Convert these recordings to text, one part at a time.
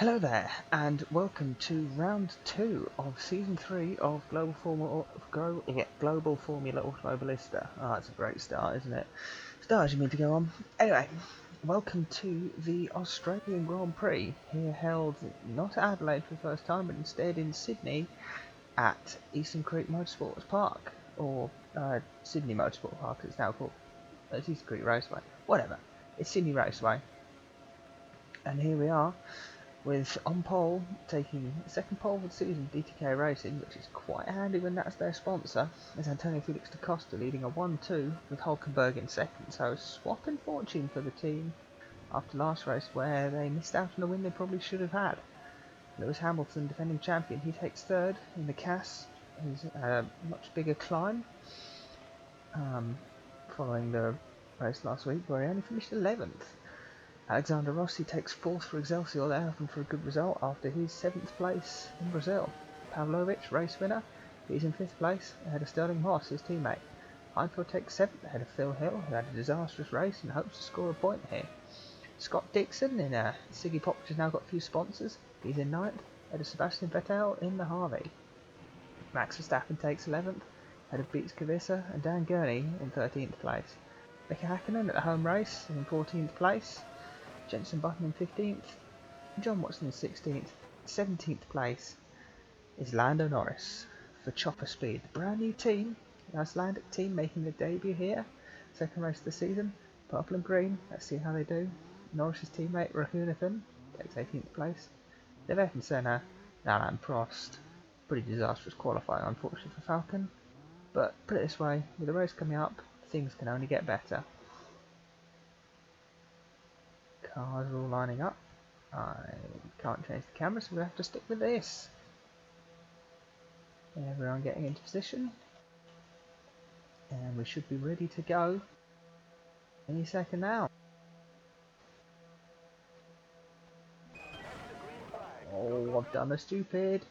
Hello there, and welcome to round 2 of season 3 of Global Formula Automobilista. That's a great start, isn't it? Start you mean to go on. Anyway, welcome to the Australian Grand Prix, here held not at Adelaide for the first time, but instead in Sydney at Eastern Creek Motorsports Park, or Sydney Motorsport Park as it's now called. It's Eastern Creek Raceway, whatever. It's Sydney Raceway. And here we are, with on pole, taking second pole of the season, DTK Racing, which is quite handy when that's their sponsor, is Felix to Costa leading a 1-2 with Hulkenberg in second, so swapping fortune for the team after last race where they missed out on a win they probably should have had. Lewis Hamilton, defending champion, he takes third in the Cass, who's a much bigger climb, following the race last week where he only finished 11th. Alexander Rossi takes 4th for Excelsior, they're hoping for a good result after his 7th place in Brazil. Pavlovic, race winner, he's in 5th place ahead of Stirling, his teammate. Heidfeld takes 7th ahead of Phil Hill, who had a disastrous race and hopes to score a point here. Scott Dixon in Siggy Pop, which has now got a few sponsors, he's in 9th ahead of Sebastian Vettel in the Harvey. Max Verstappen takes 11th ahead of Beitske, Visser and Dan Gurney in 13th place. Mika Hakkinen at the home race in 14th place. Jenson Button in 15th, John Watson in 16th, 17th place is Lando Norris for Chopper Speed, the brand new team, Icelandic team making their debut here, second race of the season, purple and green, let's see how they do. Norris's teammate Raghunathan takes 18th place, Vettel and Senna, Alain Prost, pretty disastrous qualifying unfortunately for Falcon, but put it this way, with the race coming up, things can only get better. Cars are all lining up. I can't change the camera, so we'll have to stick with this. Everyone getting into position. And we should be ready to go any second now. Oh, I've done the stupid.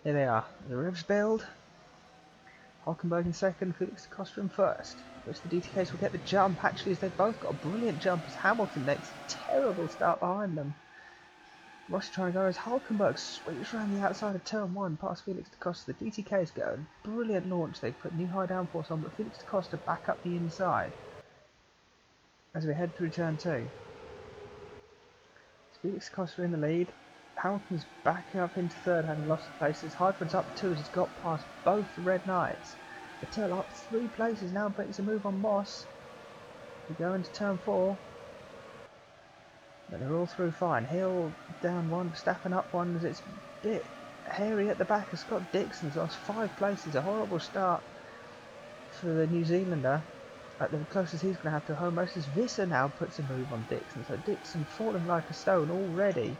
Here they are. The revs build. Hulkenberg in second, Felix Costa in first. Which the DTKs will get the jump, actually, as they've both got a brilliant jump as Hamilton makes a terrible start behind them. Rossi trying to go as Hulkenberg sweeps around the outside of turn 1 past Felix Costa. The DTKs go. Brilliant launch, they've put new high downforce on, but Felix Costa back up the inside as we head through turn 2. Felix Costa in the lead. Hamilton's backing up into third, having lost the places. Heidfeld's up 2 as he's got past both the Red Knights. Vettel up 3 places now, makes a move on Moss. We go into turn 4. But they're all through fine. Hill down 1, Verstappen up 1 as it's a bit hairy at the back as Scott Dixon's lost 5 places. A horrible start for the New Zealander. At the closest he's going to have to home race is Visser now puts a move on Dixon. So Dixon falling like a stone already.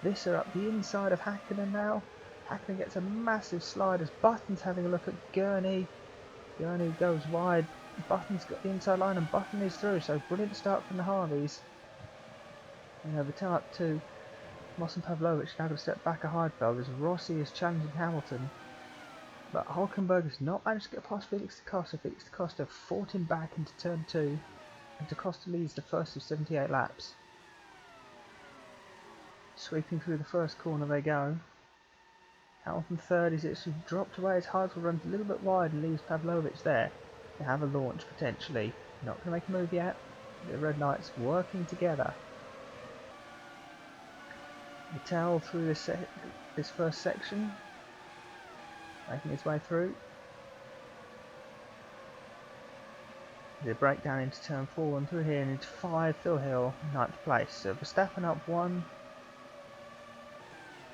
Visser up the inside of Hakkinen now. Hakkinen gets a massive slide as Button's having a look at Gurney. Gurney goes wide. Button's got the inside line and Button is through. So brilliant start from the Harveys. And Vettel up 2. Moss and Pavlovic now going to step back a Heidfeld as Rossi is challenging Hamilton. But Hulkenberg has not managed to get past Felix Costa. Felix Costa fought him back into turn 2. And Costa leads the first of 78 laps. Sweeping through the first corner they go. Hamilton third is actually dropped away as Heidfeld runs a little bit wide and leaves Pavlovic there. They have a launch potentially. Not going to make a move yet. The Red Knights working together. Vettel through this first section. Making his way through. The breakdown into turn 4 and through here and into 5, Phil Hill, 9th place. So Verstappen up 1.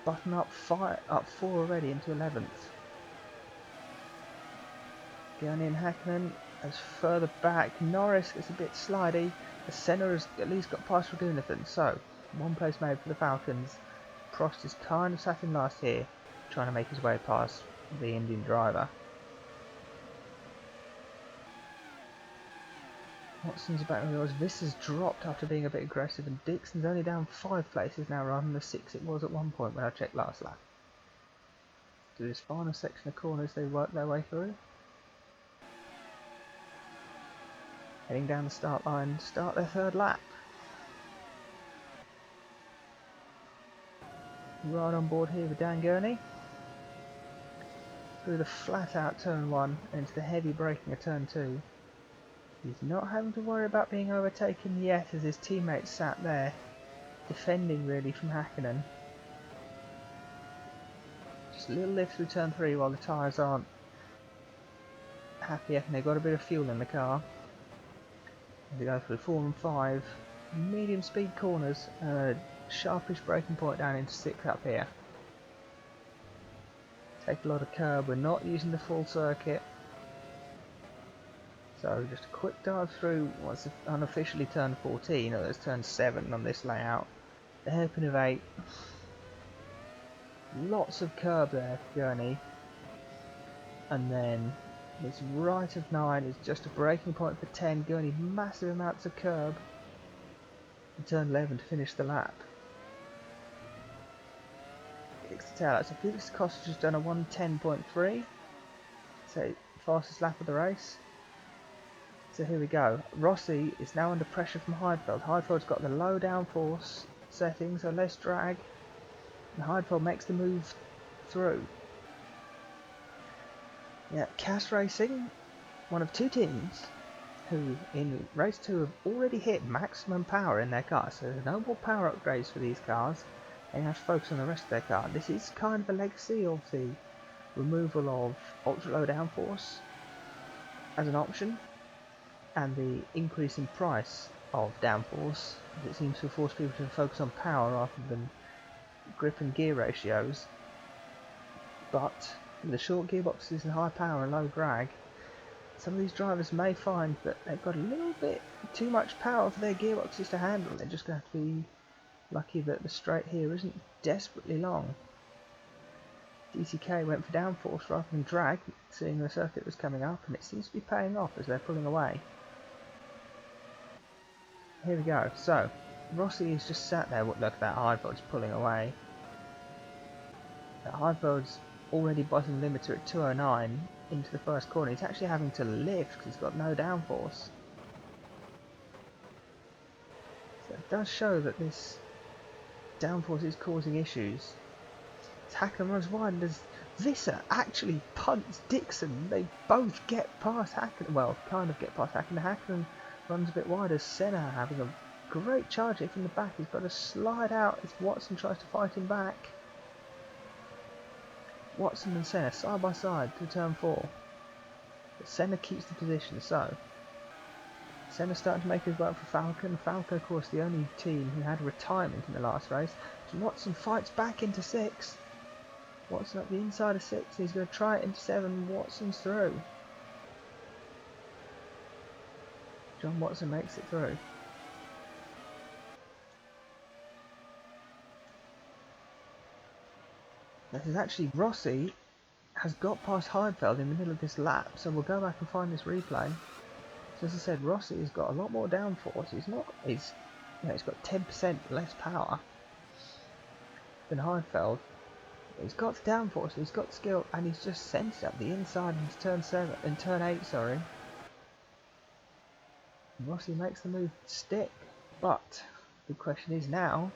Button up 4 already into 11th. Gurney and Hakkinen as further back. Norris gets a bit slidey. The Senna has at least got past Raghunathan. So, 1 place made for the Falcons. Prost is kind of sat in last here, trying to make his way past the Indian driver. Watson's back on the wheels. Visser's dropped after being a bit aggressive, and Dixon's only down 5 places now rather than the 6 it was at one point when I checked last lap. To this final section of corners they work their way through. heading down the start line, start their third lap. Right on board here with Dan Gurney. Through the flat out turn 1 and into the heavy braking of turn 2. He's not having to worry about being overtaken yet, as his teammates sat there defending really from Hakkinen. Just a little lift through turn 3 while the tyres aren't happy and they've got a bit of fuel in the car. As they go through 4 and 5 medium speed corners and a sharpish braking point down into 6 up here. Take a lot of curb, we're not using the full circuit. So just a quick dive through what's unofficially turn 14, or there's turn 7 on this layout. The hairpin of 8. Lots of curb there for Gurney. And then this right of 9 is just a braking point for 10. Gurney massive amounts of curb. And turn 11 to finish the lap. Kicks the tail out. So Felix Costa just done a 1:10.3. So fastest lap of the race. So here we go. Rossi is now under pressure from Heidfeld. Heidfeld's got the low downforce setting, so less drag. And Heidfeld makes the move through. Yeah, Cass Racing, one of 2 teams who in race 2 have already hit maximum power in their car. So there's no more power upgrades for these cars. They have to focus on the rest of their car. This is kind of a legacy of the removal of ultra low downforce as an option, and the increase in price of downforce, as it seems to force people to focus on power rather than grip and gear ratios. But with the short gearboxes and high power and low drag, some of these drivers may find that they've got a little bit too much power for their gearboxes to handle. They're just going to have to be lucky that the straight here isn't desperately long. DTK went for downforce rather than drag, seeing the circuit was coming up, and it seems to be paying off as they're pulling away. Here we go. So Rossi is just sat there. Look at that, Heidfeld's pulling away. Heidfeld's already bottom limiter at 209 into the first corner. He's actually having to lift because he's got no downforce. So it does show that this downforce is causing issues. As Hakkinen runs wide, and as Visser actually punts Dixon, they both get past Hakkinen. Well, kind of get past Hakkinen. Hakkinen runs a bit wider. Senna having a great charge hit from the back. He's got to slide out as Watson tries to fight him back. Watson and Senna side by side through turn 4. But Senna keeps the position, so Senna's starting to make his work for Falcon. Falcon, of course, the only team who had a retirement in the last race. So Watson fights back into 6. Watson up the inside of 6. He's going to try it into 7. Watson's through. John Watson makes it through. This is actually Rossi has got past Heidfeld in the middle of this lap, so we'll go back and find this replay. So as I said, Rossi has got a lot more downforce. He's got 10% less power than Heidfeld. He's got downforce, he's got skill, and he's just sent it up the inside into turn 8, sorry. Rossi makes the move stick, but the question is now,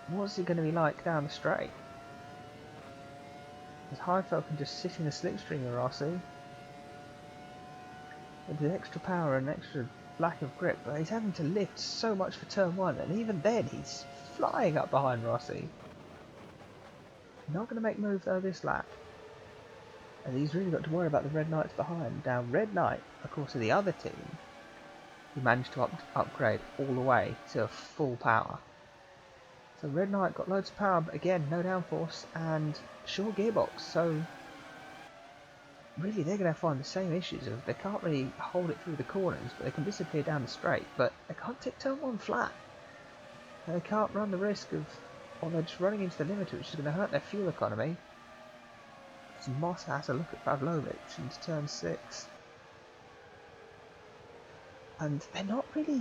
what's it going to be like down the straight? Because Heidfeld can just sit in the slipstream of Rossi with the extra power and extra lack of grip, but he's having to lift so much for turn 1, and even then he's flying up behind Rossi. Not going to make move though this lap, and he's really got to worry about the Red Knights behind. Now Red Knight, of course, are the other team who managed to upgrade all the way to full power. So Red Knight got loads of power, but again, no downforce and short gearbox. So really, they're going to find the same issues of they can't really hold it through the corners, but they can disappear down the straight. But they can't take turn 1 flat. And they can't run the risk of, or they're just running into the limiter, which is going to hurt their fuel economy. So Moss has a look at Pavlovic into turn 6. And they're not really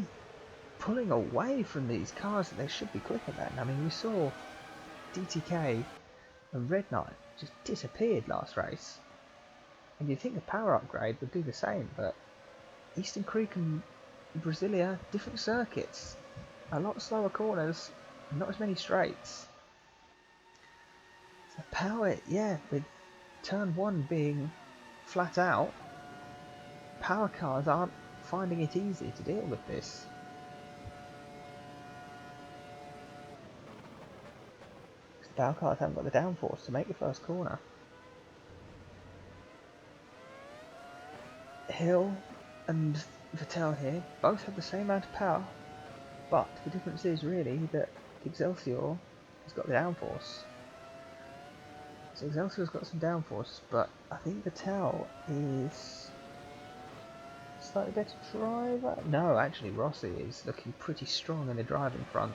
pulling away from these cars that they should be quicker than. I mean, we saw DTK and Red Knight just disappeared last race. And you'd think the power upgrade would do the same, but Eastern Creek and Brasilia, different circuits. A lot slower corners, not as many straights. So power, yeah, with turn 1 being flat out, power cars aren't finding it easy to deal with this. The power cars haven't got the downforce to make the first corner. Hill and Vettel here both have the same amount of power, but the difference is really that Excelsior has got the downforce. So Excelsior's got some downforce, but I think Vettel is slightly better driver. No, actually Rossi is looking pretty strong in the driving front.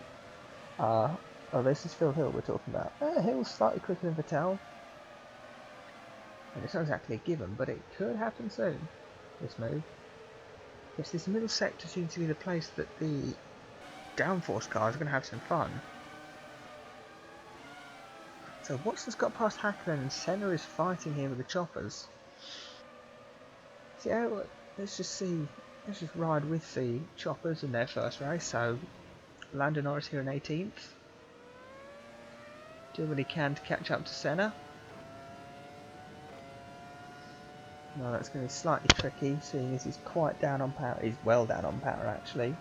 Oh, this is Phil Hill we're talking about. Hill's slightly quicker than Vettel. And it's not exactly a given, but it could happen soon, this move. Yes, this middle sector seems to be the place that the downforce cars are going to have some fun. So Watson's got past Hakkinen and Senna is fighting here with the choppers. So yeah, let's just ride with the choppers in their first race. So Lando Norris here in 18th. Do what he can to catch up to Senna. No, that's going to be slightly tricky, seeing as he's quite down on power. He's well down on power actually.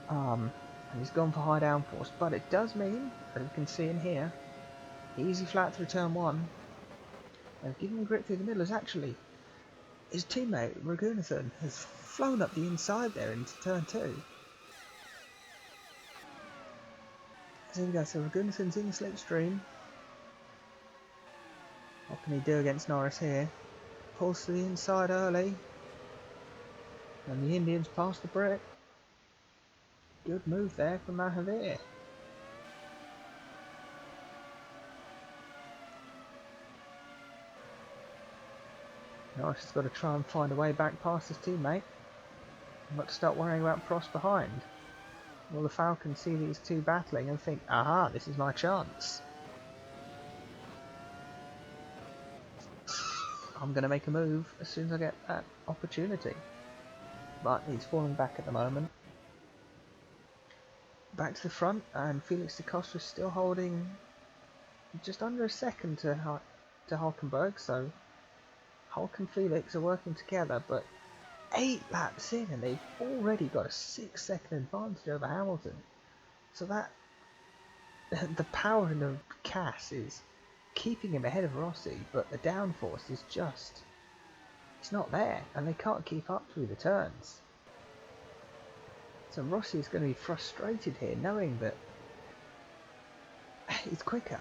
And he's gone for high downforce, but it does mean, as you can see in here, easy flat through turn 1. And giving him grip through the middle is actually his teammate Raghunathan has flown up the inside there into turn 2. So here we go, so Raghunathan's in the slipstream. What can he do against Norris here? Pulls to the inside early. And the Indians pass the brick. Good move there from Mahaveer. Norris has got to try and find a way back past his teammate. Not to start worrying about Prost behind. Will the Falcons see these two battling and think, aha, this is my chance. I'm going to make a move as soon as I get that opportunity. But he's falling back at the moment. Back to the front, and Felix Costa is still holding just under a second to Hulkenberg, so Hulk and Felix are working together, but 8 laps in and they've already got a 6-second advantage over Hamilton. So that the power in the CAS is keeping him ahead of Rossi, but the downforce is just, it's not there, and they can't keep up through the turns. So Rossi is going to be frustrated here, knowing that he's quicker,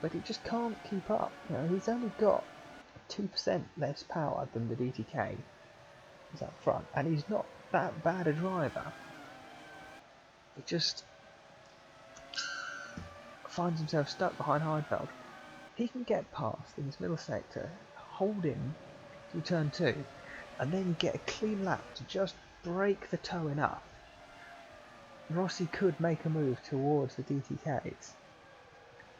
but he just can't keep up. You know, he's only got 2% less power than the DTK. He's up front, and he's not that bad a driver. He just finds himself stuck behind Heidfeld. He can get past in this middle sector, hold him through turn 2, and then get a clean lap to just break the toe enough. Rossi could make a move towards the DTKs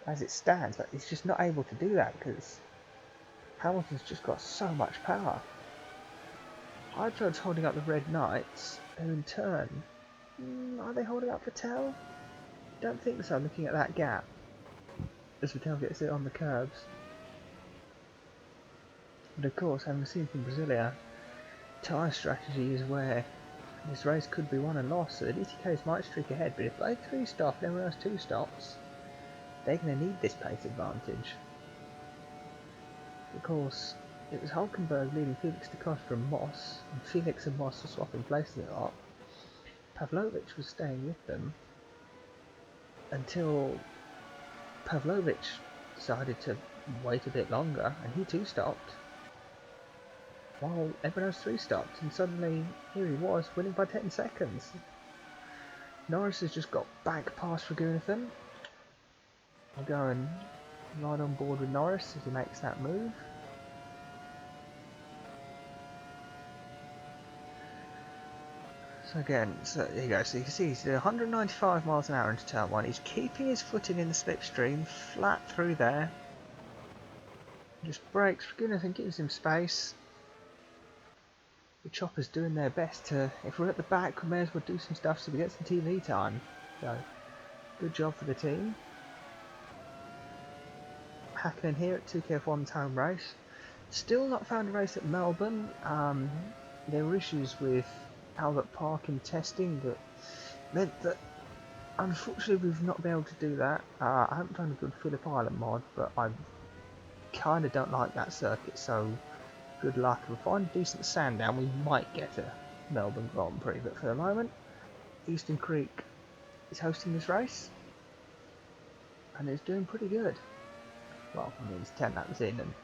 as it stands, but he's just not able to do that because Hamilton's just got so much power. Heidfeld's holding up the Red Knights, who in turn, are they holding up Vettel? Don't think so, looking at that gap as Vettel gets it on the curbs. But of course, having seen from Brasilia, tyre strategy is where this race could be won and lost, so the DTKs might streak ahead, but if they 3 stop and everyone else 2 stops, they're going to need this pace advantage. Of course, it was Hulkenberg leading Felix Costa and Moss, and Felix and Moss were swapping places a lot. Pavlovic was staying with them until Pavlovic decided to wait a bit longer, and he too stopped. While everyone else 3 stopped, and suddenly here he was, winning by 10 seconds. Norris has just got back past Raghunathan. I'll go and ride on board with Norris as he makes that move. So again, so here you go, so you can see he's doing 195 miles an hour into turn 1. He's keeping his footing in the slipstream, flat through there. Just brakes, Raghunathan gives him space. choppers doing their best to, if we're at the back, we may as well do some stuff so we get some TV time. So, good job for the team. Hakkinen here at 2KF1's home race. Still not found a race at Melbourne. There were issues with Albert Park in testing that meant that unfortunately we've not been able to do that. I haven't found a good Phillip Island mod, but I kind of don't like that circuit, so good luck. If we find a decent sand down, we might get a Melbourne Grand Prix, but for the moment, Eastern Creek is hosting this race, and it's doing pretty good. Well, I mean, it's 10 laps in, and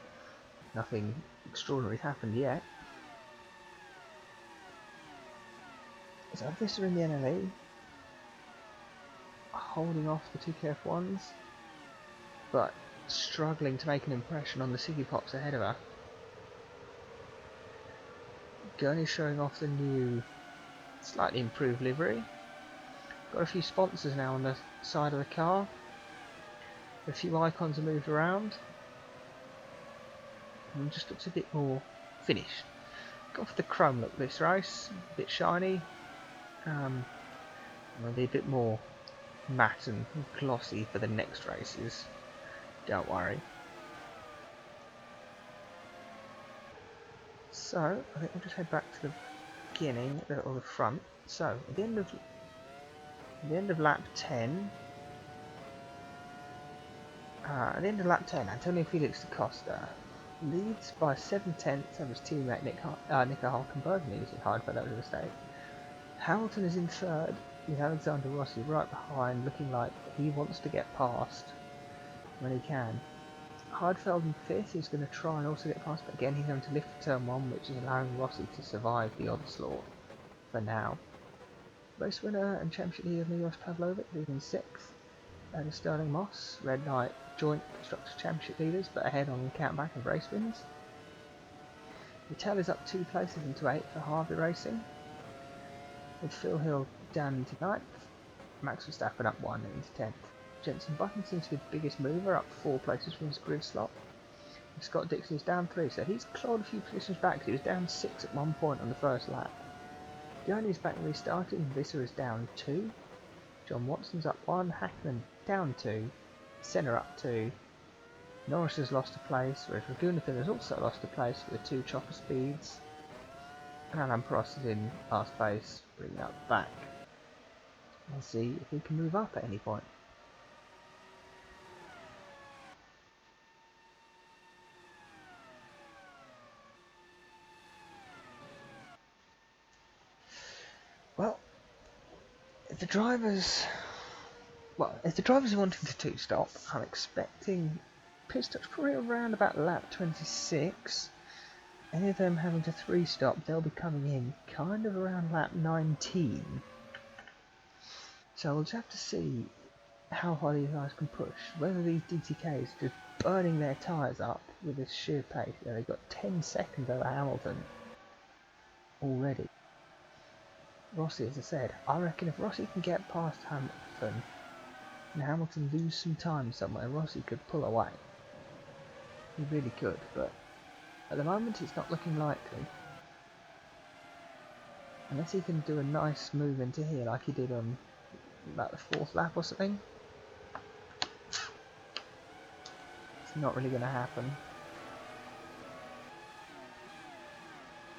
nothing extraordinary happened yet. So Visser in the NLE, holding off the 2KF1s, but struggling to make an impression on the Siggy Pops ahead of her. Gurney showing off the new, slightly improved livery. Got a few sponsors now on the side of the car. A few icons are moved around. And just looks a bit more finished. Got for the chrome look this race, a bit shiny. Maybe a bit more matte and glossy for the next races. Don't worry. So I think we'll just head back to the beginning or the front. So at the end of lap 10. At the end of lap 10, Antonio Felix da Costa leads by 7/10 over his teammate Nico Hulkenberg, and he's at Heidfeld, that was a mistake. Hamilton is in third, with Alexander Rossi right behind, looking like he wants to get past when he can. Heidfeld in fifth is going to try and also get past, but again he's going to lift for turn 1, which is allowing Rossi to survive the onslaught for now. Race winner and championship leader Milos Pavlovic leading 6th. And Stirling Moss, Red Knight joint Constructors Championship leaders, but ahead on countback of race wins. Vettel is up 2 places into 8th for Harvey Racing, with Phil Hill down into 9th, Max Verstappen up 1 into 10th. Jenson Button seems to be the biggest mover, up 4 places from his grid slot. And Scott Dixon is down 3, so he's clawed a few positions back. He was down 6 at one point on the first lap. Gurney is back restarting, and Visser is down 2. John Watson's up 1, Hakkinen down 2, Senna up 2, Norris has lost a place, whereas Raghunathan has also lost a place with 2 chopper speeds, and Alain Prost is in last place, bringing up back. We'll see if he can move up at any point. Well, if the drivers are wanting to 2-stop, I'm expecting pit stops probably around about lap 26. Any of them having to 3-stop, they'll be coming in kind of around lap 19. So we'll just have to see how high these guys can push. Whether these DTKs are just burning their tyres up with this sheer pace. Yeah, they've got 10 seconds over Hamilton already. Rossi, as I said, I reckon if Rossi can get past Hamilton and Hamilton lose some time somewhere, Rossi could pull away. He really could, but at the moment it's not looking likely. Unless he can do a nice move into here like he did on about the 4th lap or something. It's not really going to happen.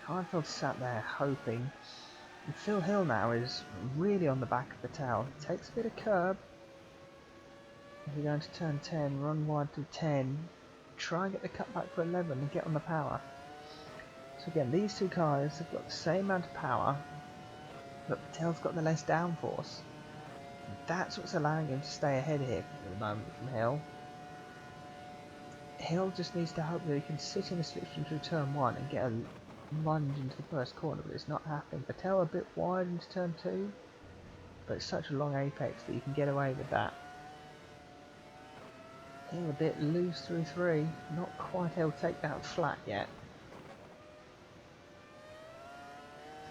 Heidfeld sat there hoping. And Phil Hill now is really on the back of the tail. He takes a bit of curb. If you're going to turn 10, run wide to 10, try and get the cutback for 11 and get on the power. So again, these two cars have got the same amount of power, but Vettel's got the less downforce. And that's what's allowing him to stay ahead here for the moment from Hill. Hill just needs to hope that he can sit in the slipstream through turn 1 and get a lunge into the first corner, but it's not happening. Vettel a bit wide into turn 2, but it's such a long apex that you can get away with that. Hill a bit loose through 3, not quite able to take that flat yet.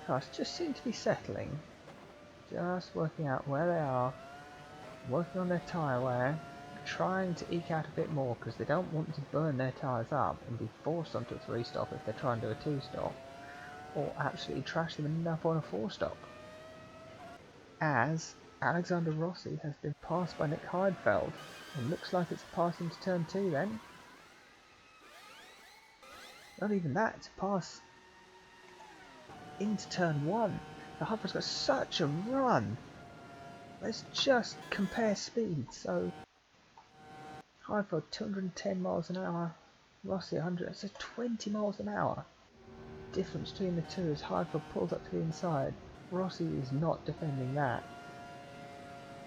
Cars just seem to be settling, just working out where they are, working on their tyre wear, trying to eke out a bit more because they don't want to burn their tyres up and be forced onto a 3-stop if they try and do a 2-stop, or absolutely trash them and end up on a 4-stop. As Alexander Rossi has been passed by Nick Heidfeld. It looks like it's passing to turn 2 then. Not even that, it's a pass into turn 1. The Heidfeld's got such a run. Let's just compare speed. So Heidfeld 210 miles an hour, Rossi 100. That's a 20 miles an hour difference between the two as Heidfeld pulls up to the inside. Rossi is not defending that.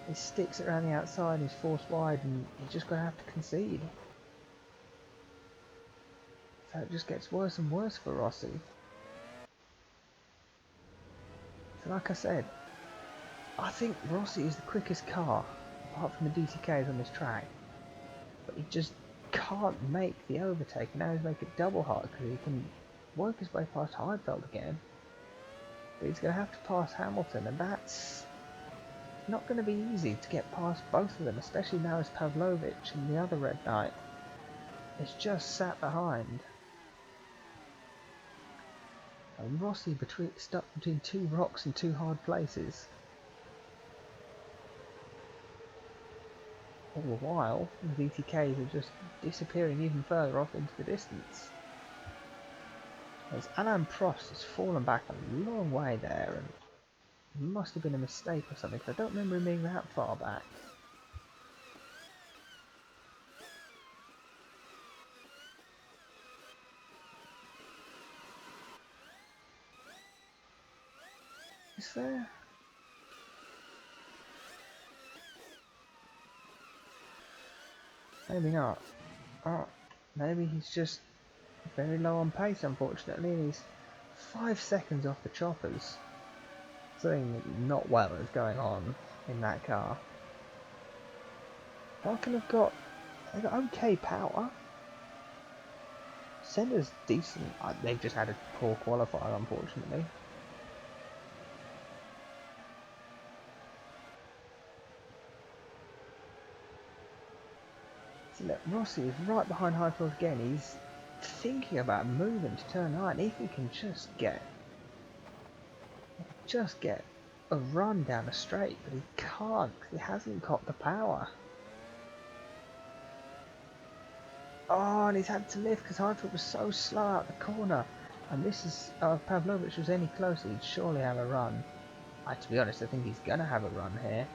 He sticks it around the outside, he's forced wide, and he's just going to have to concede. So it just gets worse and worse for Rossi. So like I said, I think Rossi is the quickest car, apart from the DTKs on this track. But he just can't make the overtake, and now he's making it double hard because he can work his way past Heidfeld again. But he's going to have to pass Hamilton, and that's not going to be easy to get past both of them, especially now as Pavlovic and the other Red Knight is just sat behind. And Rossi stuck between 2 rocks and 2 hard places. All the while, the DTKs are just disappearing even further off into the distance. As Alain Prost has fallen back a long way there, and it must have been a mistake or something, because I don't remember him being that far back. Is there? Maybe not. Oh, maybe he's just very low on pace, unfortunately, and he's 5 seconds off the choppers. Something not well is going on in that car. Hulkenberg have got okay power. Senna's decent. They've just had a poor qualifier, unfortunately. So look, Rossi is right behind Heidfeld again. He's thinking about moving to turn 9 if he can just get a run down the straight, but he can't because he hasn't got the power. Oh, and he's had to lift because Heidfeld was so slow out the corner. And this is, if Pavlovic was any closer, he'd surely have a run. To be honest, I think he's going to have a run here.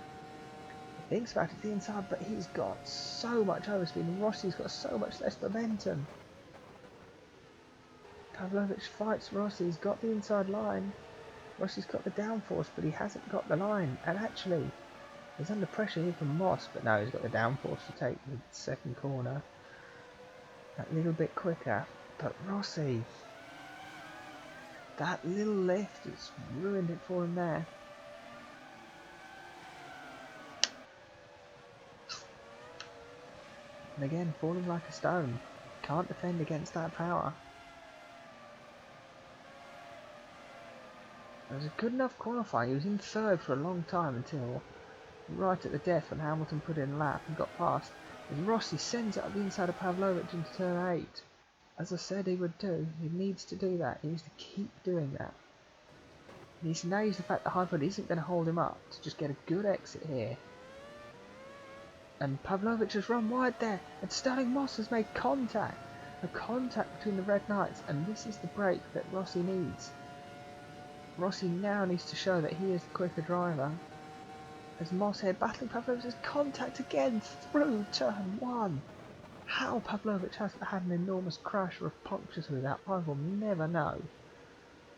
He thinks about it to the inside, but he's got so much overspeed, and Rossi's got so much less momentum. Pavlovic fights Rossi, he's got the inside line. Rossi's got the downforce, but he hasn't got the line. And actually, he's under pressure here from Moss, but now he's got the downforce to take the second corner. That little bit quicker, but Rossi, that little lift has ruined it for him there. And again, falling like a stone. Can't defend against that power. It was a good enough qualifying. He was in 3rd for a long time until right at the death when Hamilton put in a lap and got past. As Rossi sends it up the inside of Pavlovic into turn 8. As I said he would do, he needs to do that. He needs to keep doing that. He needs to now use the fact that Heidfeld isn't going to hold him up to just get a good exit here. And Pavlovic has run wide there, and Stirling Moss has made contact. A contact between the Red Knights, and this is the break that Rossi needs. Rossi now needs to show that he is the quicker driver. As Moss here battling Pavlovic, has contact again through turn 1. How Pavlovic hasn't had an enormous crash or a puncture through that, I will never know.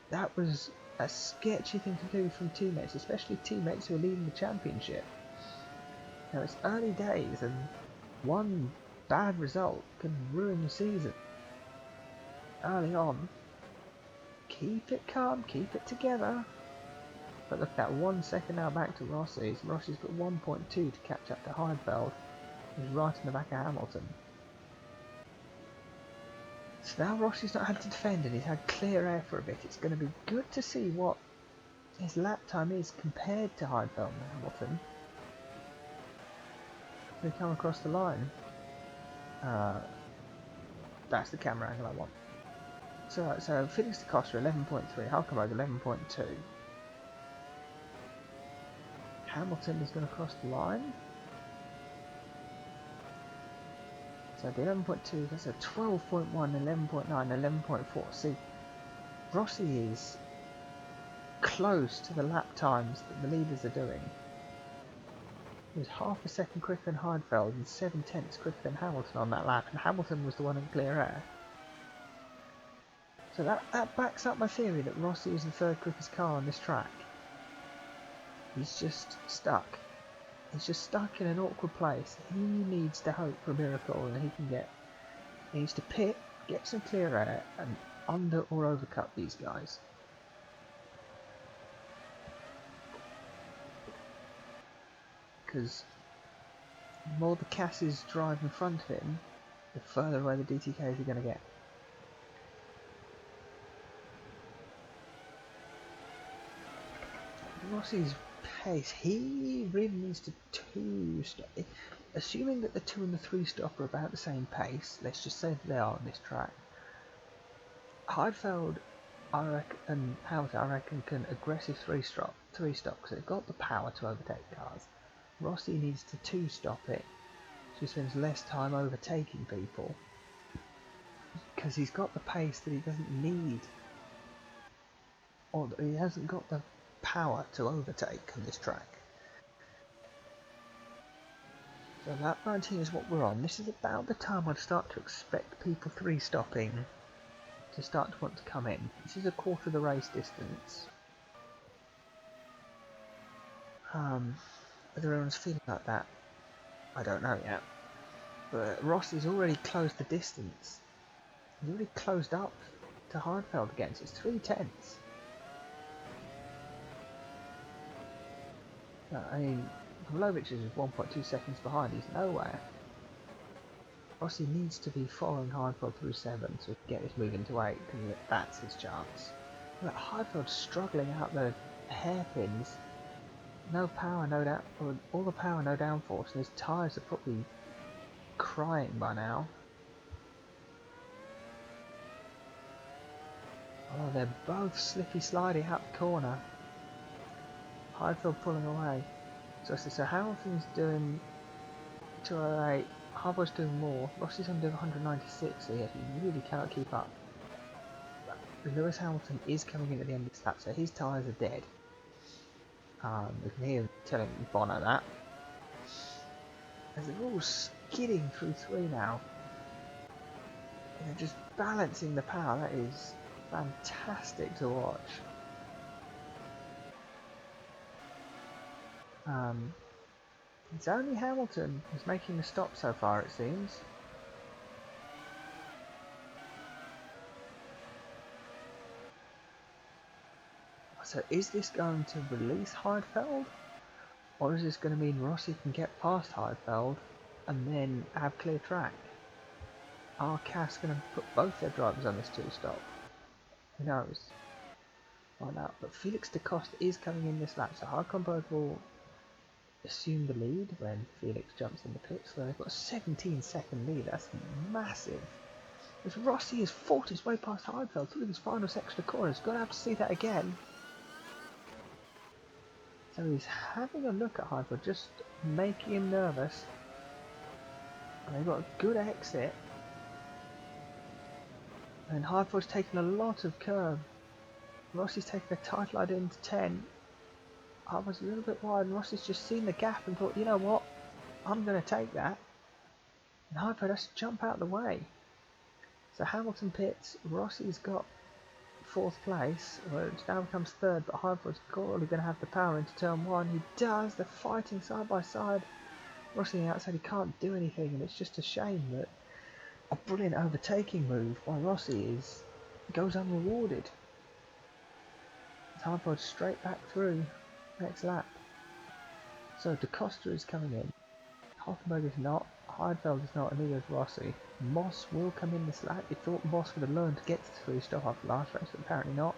That was a sketchy thing to do from teammates, especially teammates who are leading the championship. Now it's early days, and one bad result can ruin the season. Early on, keep it calm, keep it together. But look at that, 1 second now back to Rossi. Rossi's got 1.2 to catch up to Heidfeld, who's right in the back of Hamilton. So now Rossi's not had to defend and he's had clear air for a bit. It's going to be good to see what his lap time is compared to Heidfeld and Hamilton. They come across the line. That's the camera angle I want. So Felix Costa 11.3, Hulkenberg 11.2. Hamilton is going to cross the line. So the 11.2, that's a 12.1, 11.9, 11.4. See, Rossi is close to the lap times that the leaders are doing. He was half a second quicker than Heidfeld and 7/10 quicker than Hamilton on that lap, and Hamilton was the one in clear air. So that backs up my theory that Rossi is the third quickest car on this track. He's just stuck. He's just stuck in an awkward place. He needs to hope for a miracle and he needs to pit, get some clear air and under or overcut these guys. Because the more the Casses drive in front of him, the further away the DTKs are going to get. Rossi's pace, he really needs to two-stop. Assuming that the 2 and the 3 stop are about the same pace, let's just say that they are on this track. Heidfeld, I reckon, and Hamilton, I reckon, can aggressive 3-stop because they've got the power to overtake cars. Rossi needs to 2-stop it, so he spends less time overtaking people because he's got the pace that he doesn't need, or he hasn't got the power to overtake on this track. So lap 19 is what we're on. This is about the time I'd start to expect people 3-stopping to start to want to come in. This is a quarter of the race distance. Whether everyone's feeling like that, I don't know yet. But Rossi's already closed the distance. He's already closed up to Heidfeld again, so it's 3/10. I mean, Pavlovic is 1.2 seconds behind, he's nowhere. Rossi needs to be following Heidfeld through 7 so he can get this moving to 8, because that's his chance. Look, Heidfeld's struggling out the hairpins. No power, no down, all the power, no downforce, and his tyres are probably crying by now. Oh, they're both slippy slidey out the corner. Heidfeld pulling away. So Hamilton's doing 208, Harbour's doing more, Rossi's only doing 196, so yeah, he really cannot keep up. But Lewis Hamilton is coming in at the end of this lap, so his tyres are dead. We can hear him telling Bono that. As they're all skidding through 3 now. And they're just balancing the power, that is fantastic to watch. It's only Hamilton who's making the stop so far, it seems. So is this going to release Heidfeld? Or is this going to mean Rossi can get past Heidfeld and then have clear track? Are Cass going to put both their drivers on this 2-stop? Who knows? Find out. But Felix da Costa is coming in this lap, so Hulkenberg will assume the lead when Felix jumps in the pits. So they've got a 17-second lead, that's massive. As Rossi has fought his way past Heidfeld through this final section of corners, going to have to see that again. So he's having a look at Heidfeld, just making him nervous. And they've got a good exit. And Heidfeld's taken a lot of curve. Rossi's taken a tight line into 10. I was a little bit wide and Rossi's just seen the gap and thought, you know what, I'm going to take that. And Heidfeld has to jump out of the way. So Hamilton pits, Rossi's got 4th place, well, it now becomes 3rd, but Heidfeld's probably going to have the power into turn 1. He does, they're fighting side by side. Rossi on the outside, he can't do anything, and it's just a shame that a brilliant overtaking move by Rossi goes unrewarded. Heidfeld straight back through next lap. So da Costa is coming in. Hulkenberg is not. Heidfeld is not, and neither is Rossi. Moss will come in this lap. You thought Moss would have learned to get to the 3-stop after last race, but apparently not.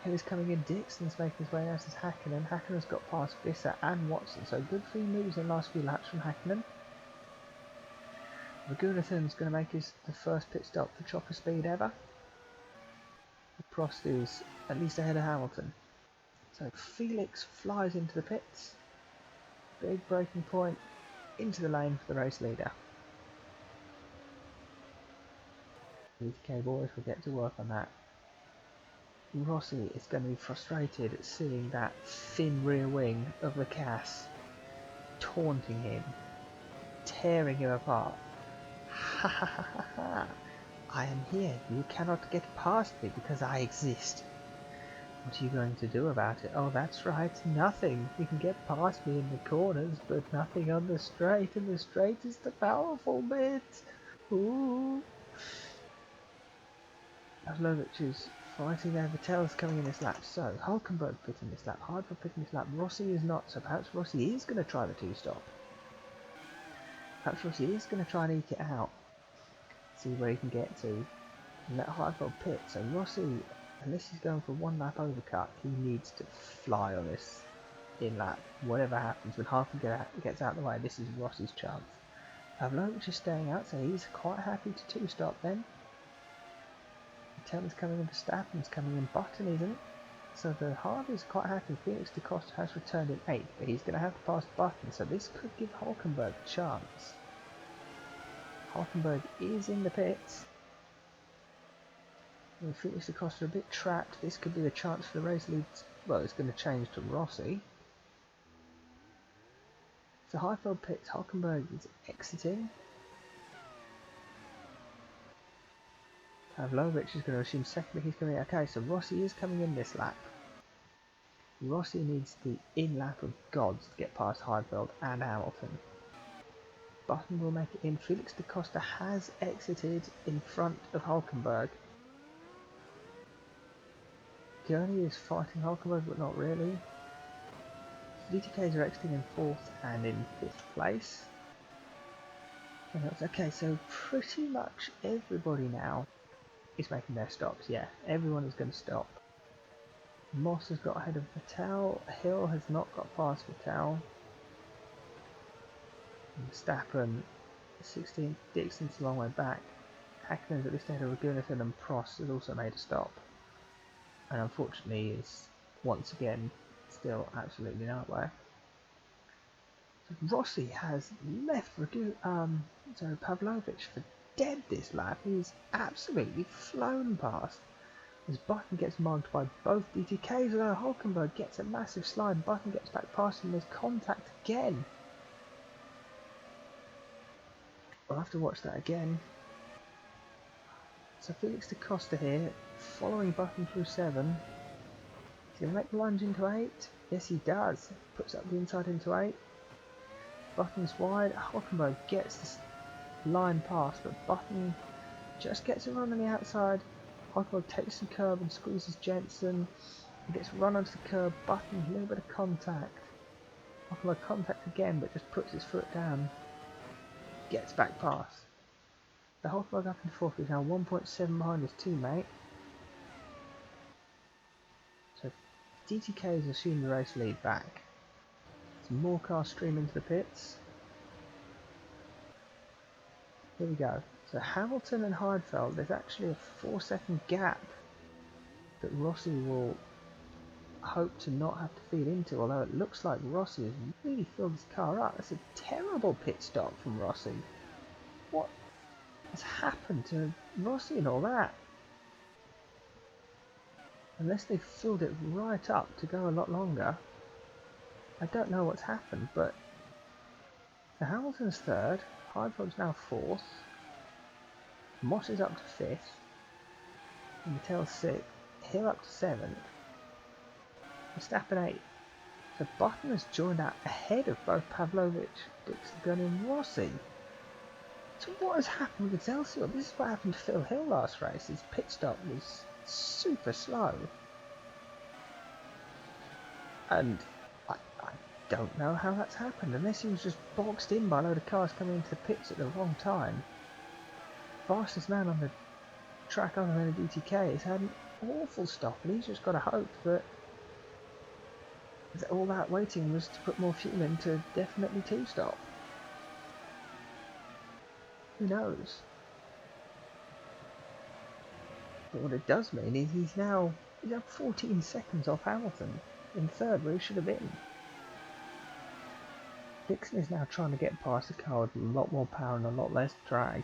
Hill is coming in. Dixon's making his way out as Hakkinen. Hakkinen's got past Visser and Watson, so good 3 moves in the last few laps from Hakkinen. Raghunathan's going to make the first pit stop for chopper speed ever. Prost is at least ahead of Hamilton. So Felix flies into the pits. Big braking point into the lane for the race leader. BTK boys will get to work on that. Rossi is going to be frustrated at seeing that thin rear wing of the Cass taunting him, tearing him apart. Ha ha ha ha ha! I am here. You cannot get past me because I exist. What are you going to do about it? Oh, that's right, nothing. You can get past me in the corners, but nothing on the straight, and the straight is the powerful bit. Ooh. Pavlovic is fighting there. Vettel's coming in this lap. So, Hulkenberg pitting this lap. Heidfeld pitting this lap. Rossi is not, so perhaps Rossi is going to try the two-stop. Perhaps Rossi is going to try and eke it out. See where he can get to. And let Heidfeld pit. So Rossi, unless he's going for one lap overcut, he needs to fly on this in lap. Whatever happens, when Heidfeld gets out of the way, this is Rossi's chance. Pavlovic is staying out, so he's quite happy to two-stop then. Vettel's coming in, Verstappen's coming in, Button isn't. So the Harvey's quite happy. Felix Costa has returned in 8th, but he's going to have to pass Button, so this could give Hulkenberg a chance. Hulkenberg is in the pits. With Felix Costa a bit trapped, this could be the chance for the race lead. Well, it's going to change to Rossi. So Heidfeld pits, Hulkenberg is exiting. Pavlovic is going to assume second, but he's coming in. Okay, so Rossi is coming in this lap. Rossi needs the in-lap of gods to get past Heidfeld and Hamilton. Button will make it in. Felix Costa has exited in front of Hulkenberg. Gurney is fighting Hulkenberg, but not really. DTKs are exiting in 4th and in 5th place. Okay, so pretty much everybody now is making their stops. Yeah, everyone is going to stop. Moss has got ahead of Vettel. Hill has not got past Vettel. Verstappen 16th. Dixon's a long way back. Hakkinen's at least ahead of Raghunathan, and Prost has also made a stop. And unfortunately is once again still absolutely nowhere. So Rossi has left Pavlovic for dead this lap. He's absolutely flown past. As Button gets mugged by both DTKs, although Hulkenberg gets a massive slide, Button gets back past him, there's contact again. We'll have to watch that again. So Felix Costa here, following Button through 7. He's going to make the lunge into 8. Yes, he does. Puts up the inside into 8. Button's wide. Hulkenberg gets this line pass, but Button just gets a run on the outside. Hulkenberg takes some curb and squeezes Jenson. He gets run onto the curb. Button, a little bit of contact. Hulkenberg contact again, but just puts his foot down. Gets back past. The Hulkenberg up in 4th is now 1.7 behind his teammate. So DTK's assumed the race lead back. Some more cars stream into the pits. Here we go. So Hamilton and Heidfeld, there's actually a 4-second gap that Rossi will hope to not have to feed into, although it looks like Rossi has really filled his car up. That's a terrible pit stop from Rossi. What has happened to Rossi and all that? Unless they filled it right up to go a lot longer, I don't know what's happened. But so Hamilton's 3rd, Heidfeld's now 4th, Moss is up to 5th, and Vettel's 6th, Hill up to 7th, Verstappen 8th. So Button has joined out ahead of both Pavlovic, Dixon, Gurney and Rossi. So what has happened with Excelsior? This is what happened to Phil Hill last race. His pit stop was super slow. And I don't know how that's happened, unless he was just boxed in by a load of cars coming into the pits at the wrong time. Fastest man on the track other than a DTK has had an awful stop, and he's just got to hope that all that waiting was to put more fuel in to definitely two-stop. Who knows? But what it does mean is he's up 14 seconds off Hamilton in third where he should have been. Dixon is now trying to get past the car with a lot more power and a lot less drag.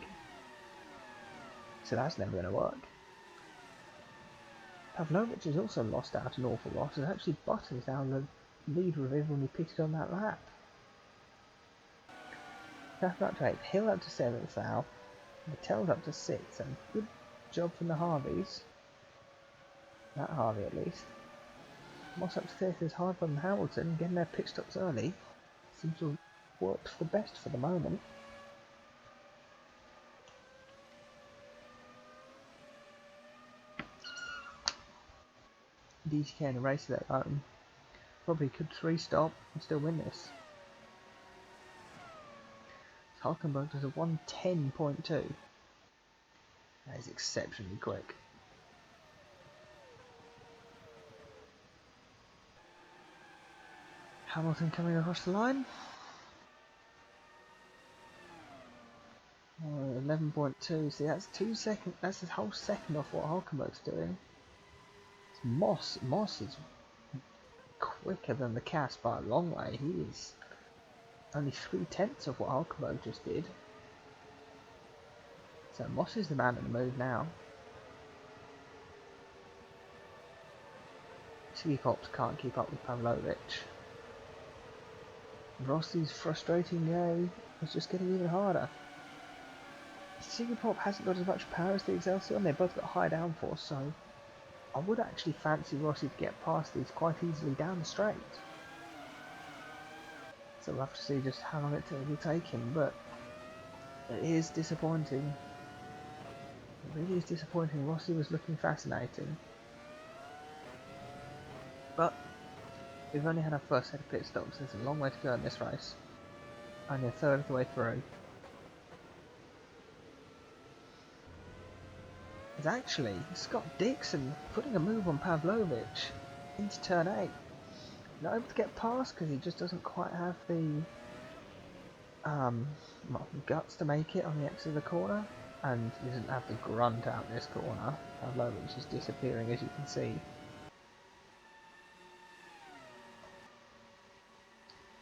So that's never going to work. Pavlovic has also lost out an awful lot, and actually Bottas now the leader of everyone who pitted on that lap. That's up to 8th, Hill up to 7th now, Vettel's up to 6th, and good job from the Harveys. That Harvey at least. Moss up to 30th is Heidfeld and Hamilton, getting their pit stops early. Seems to have worked for the best for the moment. DTK in a race of their own. Probably could 3-stop and still win this. Hulkenberg does a 1:10.2. That is exceptionally quick. Hamilton coming across the line. 11.2. See, that's 2 seconds. That's a whole second off what Hulkenberg's doing. It's Moss. Moss is quicker than the cast by a long way. He is only 3/10 of what Hulkenberg just did. So Moss is the man in the move now. Pops can't keep up with Pavlovic. Rossi's frustrating day is just getting even harder. Pop hasn't got as much power as the Excelsior, and they've both got high downforce, so I would actually fancy Rossi to get past these quite easily down the straight. So we'll have to see just how long it will take him, but it is disappointing. It really is disappointing. Rossi was looking fascinating. But we've only had our first set of pit stops. There's a long way to go in this race. Only a third of the way through. It's actually Scott Dixon putting a move on Pavlovic into turn 8. Not able to get past because he just doesn't quite have the guts to make it on the exit of the corner, and he doesn't have the grunt out this corner. Pavlovic is disappearing, as you can see.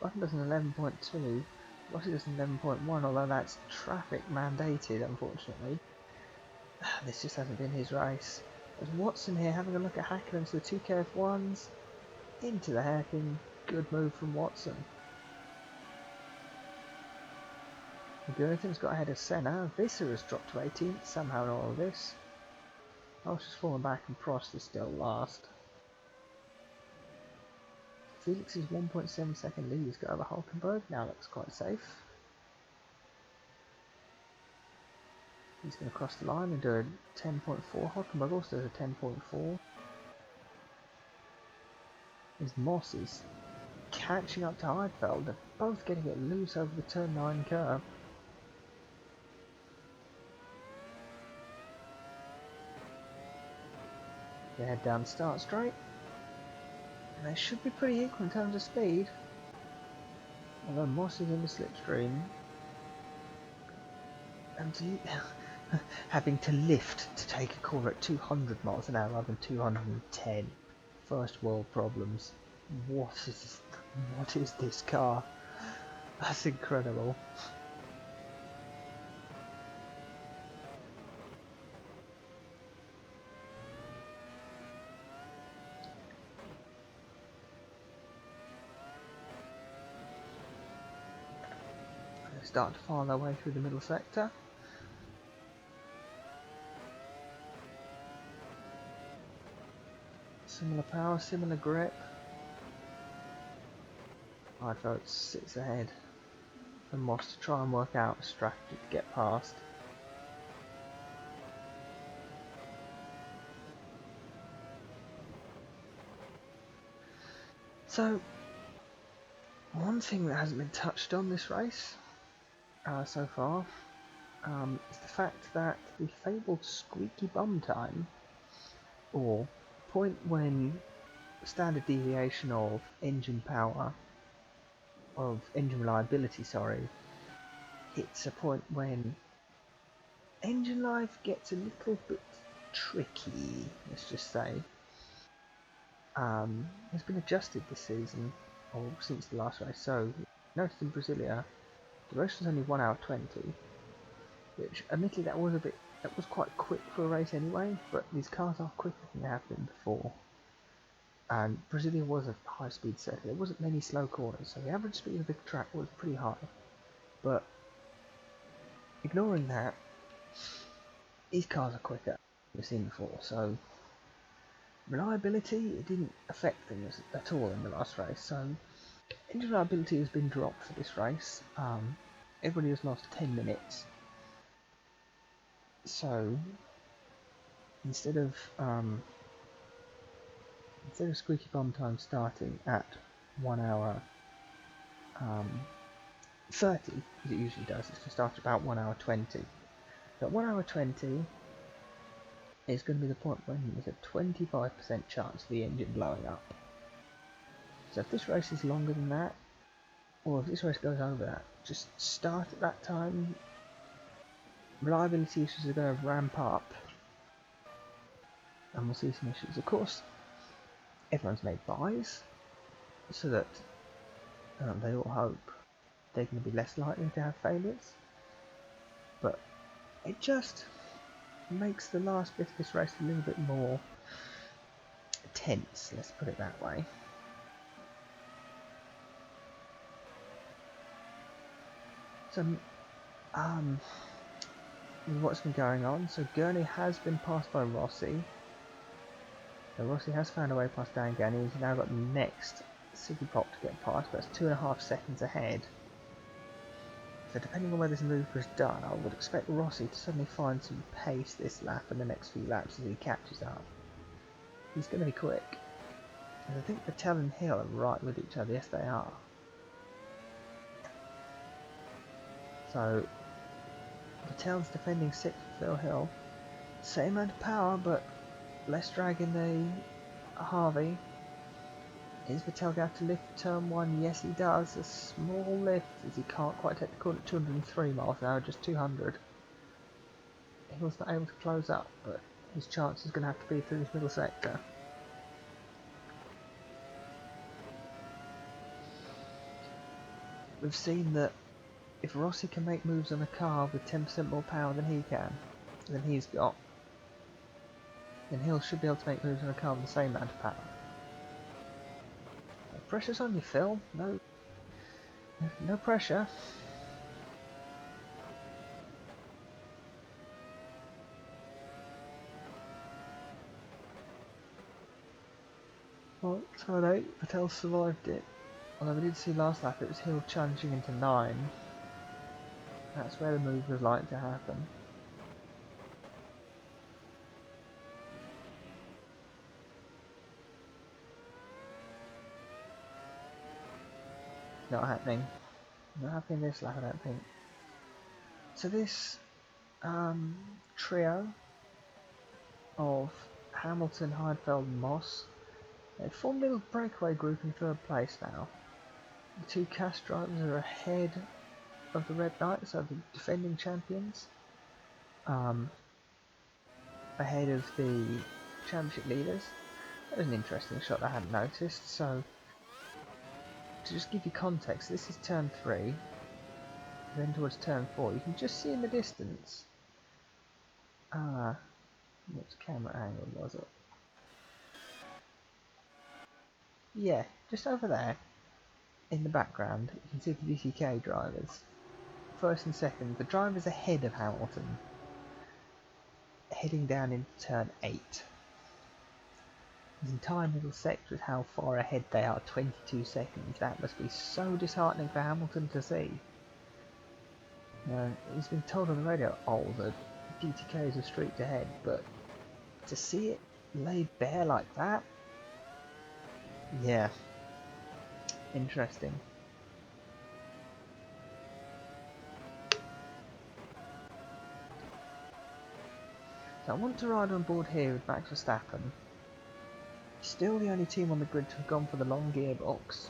Button does an 11.2, Rossi does an 11.1, although that's traffic mandated, unfortunately. This just hasn't been his race. There's Watson here having a look at Hakkinen to the 2 KF1s. Into the hairpin. Good move from Watson. Gurney's got ahead of Senna. Visser has dropped to 18th somehow in all of this. Milos has fallen back and Prost is still last. Felix's 1.7 second lead has got over Hulkenberg. Now looks quite safe. He's going to cross the line and do a 10.4. Hulkenberg also does a 10.4. His Moss is catching up to Heidfeld. They're both getting it loose over the turn 9 curve. They head down start straight. And they should be pretty equal in terms of speed. Although Moss is in the slipstream. And having to lift to take a corner at 200 miles an hour rather than 210. First world problems. What is this car? That's incredible. They start to file their way through the middle sector. Similar power, similar grip. Heidfeld sits ahead for Moss to try and work out a strategy to get past. So, one thing that hasn't been touched on this race so far is the fact that the fabled squeaky bum time, or point when standard deviation of engine power, of engine reliability, sorry, hits a point when Engine life gets a little bit tricky, let's just say. It's been adjusted this season, or since the last race. So, noticed in Brasilia, the race was only 1 hour 20, which admittedly that was quite quick for a race anyway, but these cars are quicker than they have been before. And Brasilia was a high speed circuit, there wasn't many slow corners, so the average speed of the track was pretty high. But ignoring that, these cars are quicker than we've seen before, so reliability, it didn't affect things at all in the last race. So engine reliability has been dropped for this race. Everybody has lost 10 minutes. So instead of squeaky bomb time starting at 1 hour 30, as it usually does, it's going to start at about 1 hour 20. But 1 hour 20 is going to be the point when there's a 25% chance of the engine blowing up. So if this race is longer than that, or if this race goes over that, just start at that time. Reliability issues are going to ramp up, and we'll see some issues. Of course, everyone's made buys, so that they all hope they're going to be less likely to have failures. But it just makes the last bit of this race a little bit more tense, let's put it that way. So, what's been going on? So Gurney has been passed by Rossi. So Rossi has found a way past Dan Gurney. He's now got the next city pop to get past, but it's 2.5 seconds ahead. So depending on where this move was done, I would expect Rossi to suddenly find some pace this lap and the next few laps as he catches up. He's going to be quick. And I think Vettel and Hill are right with each other. Yes, they are. So Vettel's defending 6th with Phil Hill. Same amount of power, but less drag in the Harvey. Is Vettel going to lift turn 1? Yes, he does. A small lift, as he can't quite take the corner at 203 miles an hour, just 200. He was not able to close up, but his chance is going to have to be through this middle sector. We've seen that if Rossi can make moves on a car with 10% more power than he's got, then Hill should be able to make moves on a car with the same amount of power. Pressure's on you, Phil. No pressure. Well, turn 8, Vettel survived it. Although we did see last lap it was Hill challenging into 9. That's where the move was likely to happen. Not happening. Not happening this lap, I don't think. So this trio of Hamilton, Heidfeld and Moss, they form a little breakaway group in 3rd place now. The 2 cast drivers are ahead of the Red Knights, so the defending champions, ahead of the championship leaders. That was an interesting shot I hadn't noticed. So to just give you context, this is turn 3, then towards turn 4. You can just see in the distance, which camera angle was it? Yeah, just over there, in the background, you can see the DCK drivers. 1st and 2nd, the drivers ahead of Hamilton, heading down into turn 8. This entire middle sector is how far ahead they are, 22 seconds. That must be so disheartening for Hamilton to see. He's been told on the radio, oh, the DTK is a street ahead, but to see it laid bare like that, yeah, interesting. So I want to ride on board here with Max Verstappen. Still the only team on the grid to have gone for the long gearbox,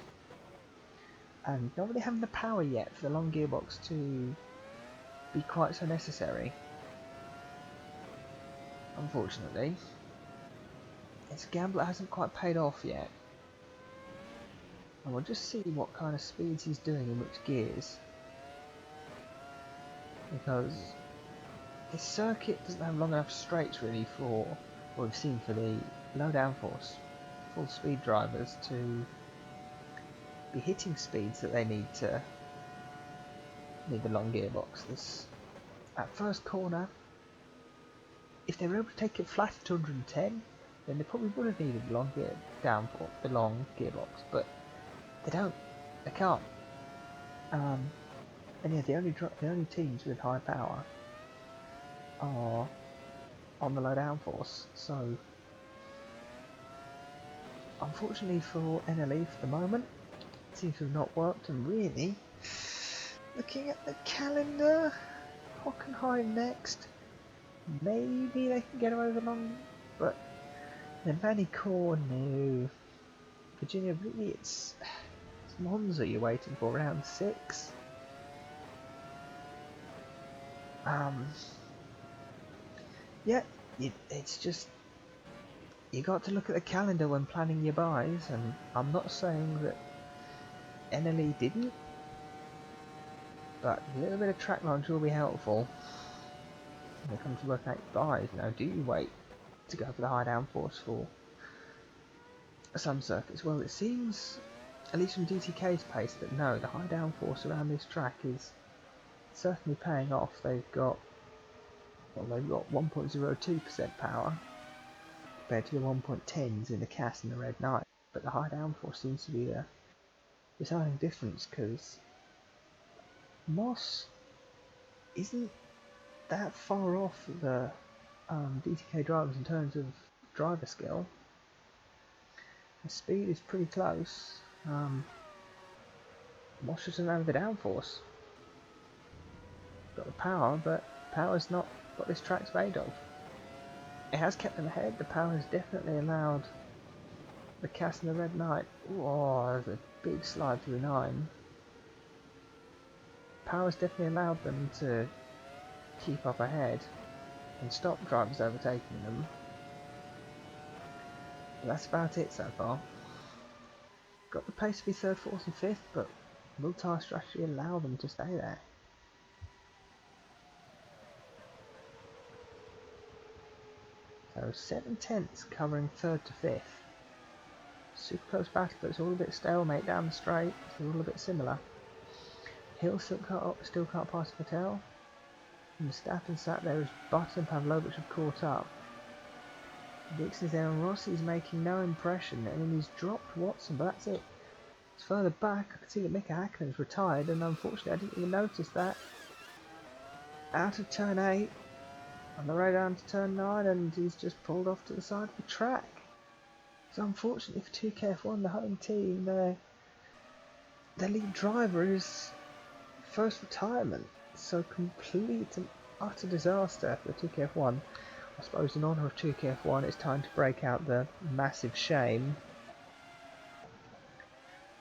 and not really having the power yet for the long gearbox to be quite so necessary. unfortunately. It's a gamble that hasn't quite paid off yet. And we'll just see what kind of speeds he's doing in which gears. Because this circuit doesn't have long enough straights really for what we've seen for the low downforce, full speed drivers to be hitting speeds that they need the long gearbox. This at first corner, if they were able to take it flat at 210, then they probably would have needed the long gearbox, but they don't. They can't. And yeah, the only teams with high power are on the low downforce. So unfortunately for NLE for the moment, it seems to have not worked. And really, looking at the calendar, Hockenheim next. Maybe they can get away with long, but then Manicourt, no. Virginia, really, it's Monza you're waiting for, round 6. Yeah, it's just, you got to look at the calendar when planning your buys, and I'm not saying that NLE didn't, but a little bit of track knowledge will be helpful when it comes to working out your buys. Now, do you wait to go for the high downforce for some circuits? Well, it seems, at least from DTK's pace, that no, the high downforce around this track is certainly paying off. They've got 1.02% power compared to the 1.10s in the Cass and the Red Knight, but the high downforce seems to be the deciding difference, because Moss isn't that far off the DTK drivers in terms of driver skill. The speed is pretty close. Moss just doesn't have the downforce. Got the power, but power's not what this track's made of. It has kept them ahead. The power has definitely allowed the Cass and the Red Knight. Oh, there's a big slide through 9. Power's definitely allowed them to keep up ahead and stop drivers overtaking them. But that's about it so far. Got the pace to be 3rd, 4th and 5th, but will tyre strategy allow them to stay there? So 7 tenths covering 3rd to 5th. Super close battle, but it's all a bit stalemate down the straight. It's all a bit similar. Hill still can't pass Vettel. And Verstappen sat there as Button and Pavlovic have caught up. Dixon's there and Rossi's making no impression, and he's dropped Watson, but that's it. It's further back. I can see that Mika Hakkinen's retired, and unfortunately I didn't even notice that. Out of turn 8, on the way down to turn 9, and he's just pulled off to the side of the track. So unfortunately for 2KF1, the home team, their lead driver is first retirement. So complete and utter disaster for 2KF1. I suppose in honour of 2KF1 it's time to break out the massive shame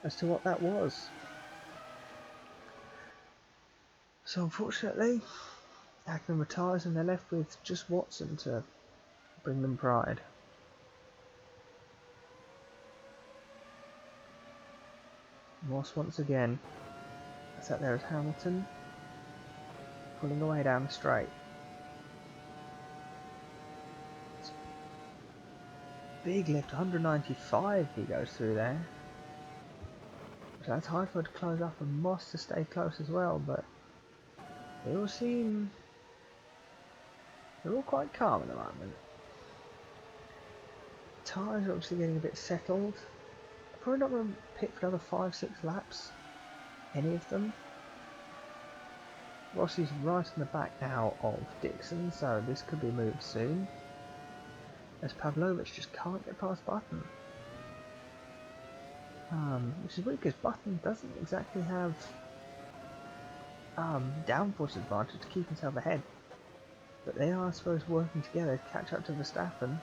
as to what that was. So unfortunately, Hakkinen retires and they're left with just Watson to bring them pride. Moss once again sat there as Hamilton, pulling away down the straight. Big lift, 195 he goes through there. So that's Heidfeld to close up and Moss to stay close as well, but they all seem, they're all quite calm at the moment. Tyres are obviously getting a bit settled. Probably not going to pit for another 5-6 laps, any of them. Rossi's right on the back now of Dixon, so this could be moved soon, as Pavlovic just can't get past Button. Which is weird because Button doesn't exactly have downforce advantage to keep himself ahead, but they are, I suppose, working together to catch up to Verstappen.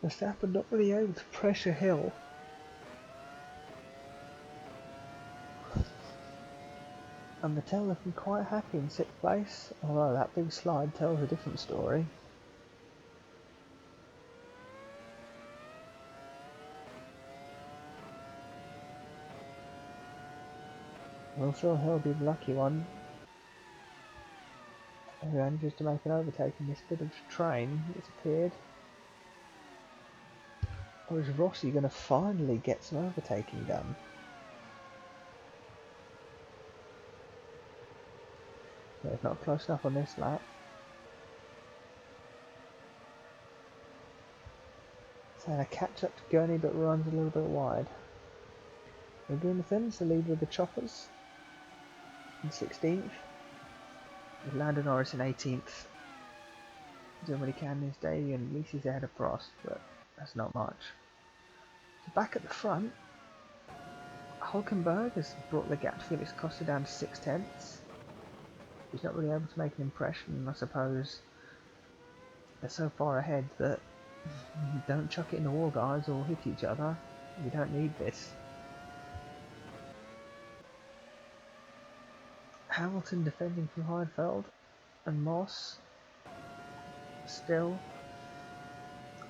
Verstappen not really able to pressure Hill. And Vettel looking quite happy in 6th place, although that big slide tells a different story. Well, sure, he'll be the lucky one. Who manages to make an overtaking this bit of train that's appeared. Or is Rossi going to finally get some overtaking done? Yeah, it's not close enough on this lap. So a catch up to Gurney, but runs a little bit wide. Raghunathan's the lead with the choppers in 16th. With Lando Norris in 18th. Doing what he can this day, and at least he's ahead of Prost, but that's not much. So back at the front, Hulkenberg has brought the gap to Felix Costa down to 6/10. He's not really able to make an impression, I suppose. They're so far ahead that don't chuck it in the wall, guys, or hit each other. We don't need this. Hamilton defending from Heidfeld, and Moss still.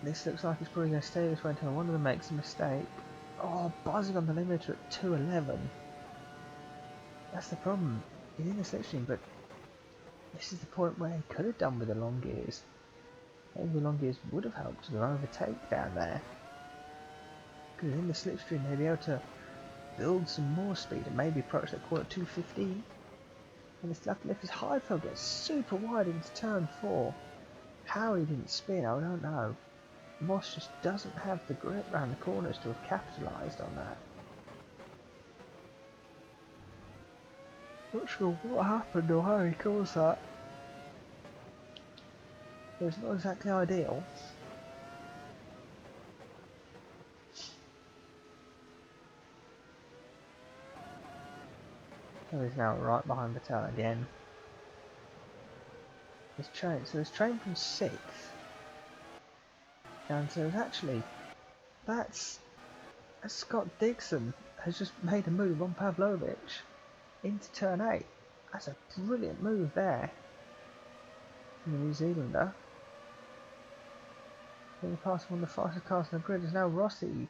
This looks like it's probably going to stay this way until one of them makes a mistake. Oh, buzzing on the limiter at 2:11. That's the problem. He's in the slipstream, but this is the point where he could have done with the long gears. Maybe the long gears would have helped to overtake down there. Because in the slipstream they'd be able to build some more speed and maybe approach that corner at 2:15. And it's lucky if his Heidfeld gets super wide into turn 4. How he didn't spin, I don't know. Moss just doesn't have the grip around the corners to have capitalised on that. Not sure what happened or how he caused that. It was not exactly ideal. So he's now right behind Vettel again. His train, so his train from 6th down to actually that's Scott Dixon has just made a move on Pavlovic into turn 8. That's a brilliant move there from the New Zealander. Going past one of the fastest cars on the grid is now Rossi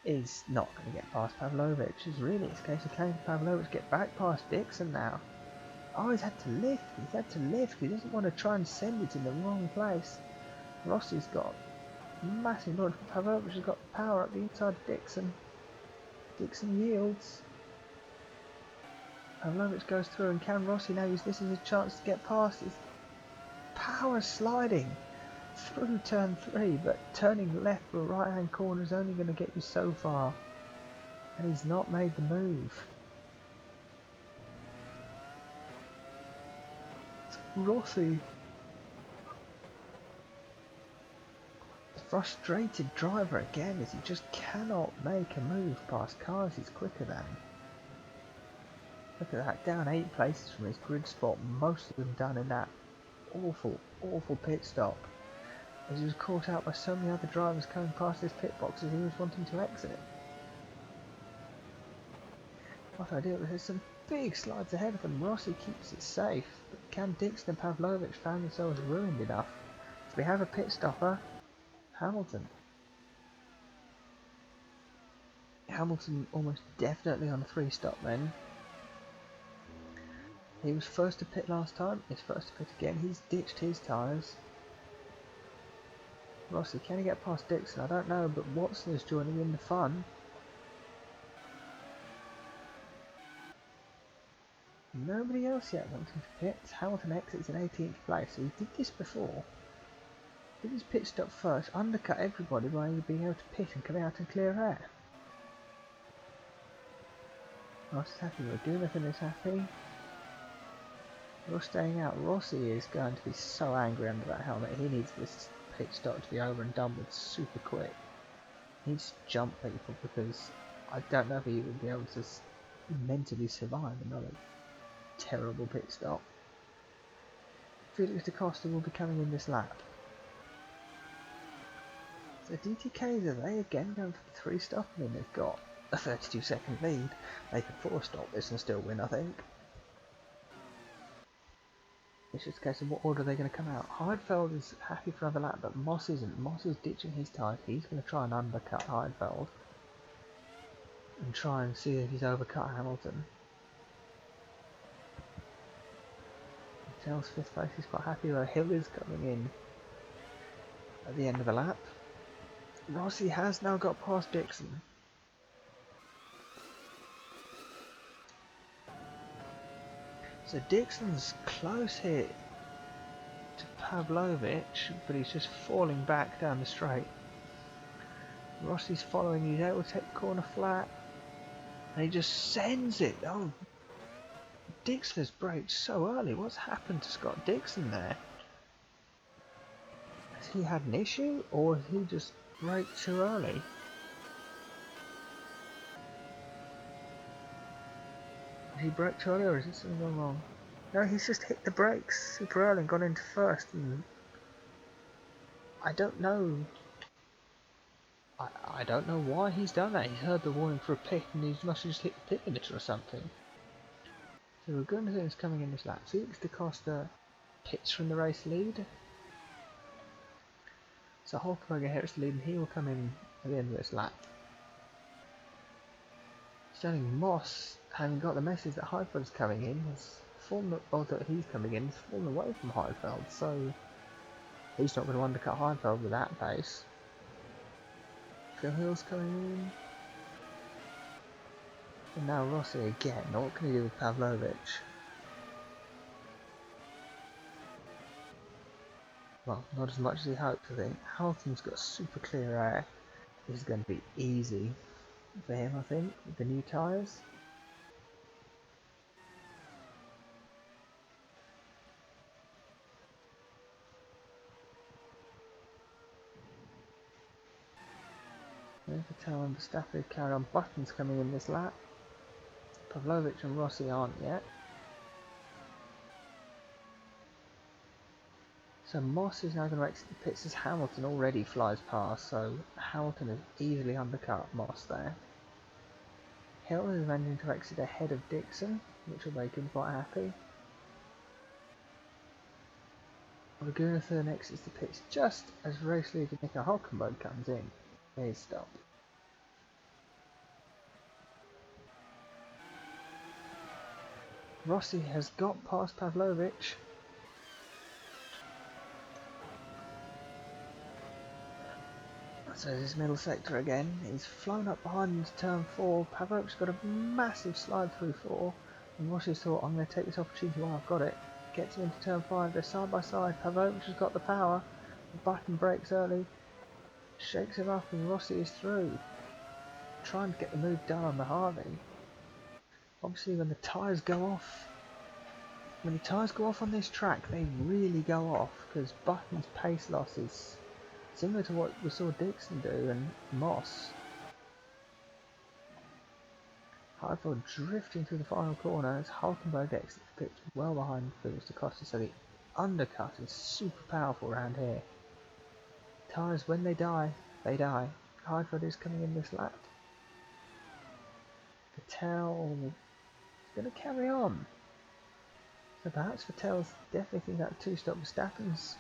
is not going to get past Pavlovic. It's really a case of can Pavlovic get back past Dixon now. Oh, he's had to lift. He doesn't want to try and send it in the wrong place. Rossi's got massive launch. Pavlovic has got power up the inside of Dixon. Dixon yields. Pavlovic goes through, and can Rossi now use this as a chance to get past? His power sliding through turn 3, but turning left for a right hand corner is only going to get you so far. And he's not made the move. Rossi, the frustrated driver again, as he just cannot make a move past cars he's quicker than. Look at that, down 8 places from his grid spot, most of them done in that awful pit stop, as he was caught out by so many other drivers coming past his pit box as he was wanting to exit. What I do is there's some big slides ahead of him. Rossi keeps it safe, but can Dixon and Pavlovic found themselves ruined enough? So we have a pit stopper. Hamilton almost definitely on a 3-stop then. He was first to pit last time, he's first to pit again, he's ditched his tyres. Rossi, can he get past Dixon? I don't know, but Watson is joining in the fun. Nobody else yet wanting to pit. Hamilton exits in 18th place, so he did this before. Did his pit stop first, undercut everybody by being able to pit and come out and clear air. Ross is happy, Raghunathan is happy. You're staying out. Rossi is going to be so angry under that helmet. He needs this pit stop to be over and done with super quick. He needs to jump people because I don't know if he would be able to mentally survive another terrible pit stop. Felix Costa will be coming in this lap. So DTKs, are they again going for the 3-stop? I mean, they've got a 32-second lead. They can 4-stop this and still win, I think. It's just a case of what order they're going to come out. Heidfeld is happy for another lap, but Moss isn't. Moss is ditching his tyres. He's going to try and undercut Heidfeld and try and see if he's overcut Hamilton. Vettel's 5th place, he's quite happy where Hill is coming in at the end of the lap. Rossi has now got past Dixon. So Dixon's close here to Pavlovic, but he's just falling back down the straight. Rossi's following, he's able to take the corner flat, and he just sends it. Oh, Dixon has braked so early. What's happened to Scott Dixon there? Has he had an issue, or has he just braked too early? Did he brake too early, or is it something going wrong? No, he's just hit the brakes super early and gone into first, and I don't know. I don't know why he's done that. He's heard the warning for a pit, and he must have just hit the pit limiter or something. So Raghunathan is coming in this lap. Felix Costa pits from the race lead. So Hulkenberg inherits the lead, and he will come in at the end of this lap. Sterling Moss, having got the message that Heidfeld's coming in, has fallen, or that he's coming in, has fallen away from Heidfeld, so he's not going to undercut Heidfeld with that pace. Phil Hill's coming in. And now Rossi again. What can he do with Pavlovic? Well, not as much as he hoped, I think. Hamilton's got super clear air. This is going to be easy for him, I think, with the new tyres. Vettel and Verstappen carry on. Button's coming in this lap. Pavlovic and Rossi aren't yet. So Moss is now going to exit the pits as Hamilton already flies past, so Hamilton has easily undercut Moss there. Hill is managing to exit ahead of Dixon, which will make him quite happy. Raghunathan exits the pits just as race leader Nico Hulkenberg comes in. He's stopped. Rossi has got past Pavlovic. So this middle sector again. He's flown up behind into turn 4. Pavlovic's got a massive slide through 4. And Rossi's thought, I'm going to take this opportunity while I've got it. Gets him into turn 5. They're side by side. Pavlovic has got the power. The Button breaks early. Shakes him up and Rossi is through. Trying to get the move done on the Harley. Obviously when the tyres go off, on this track, they really go off, because Button's pace loss is similar to what we saw Dixon do and Moss. Heidfeld drifting through the final corner as Hulkenberg exits the pits well behind Felix Costa, so the undercut is super powerful around here. Tyres, when they die, they die. Heidfeld is coming in this lap. Vettel is going to carry on. So perhaps Vettel's definitely thinking that 2-stop. Verstappen's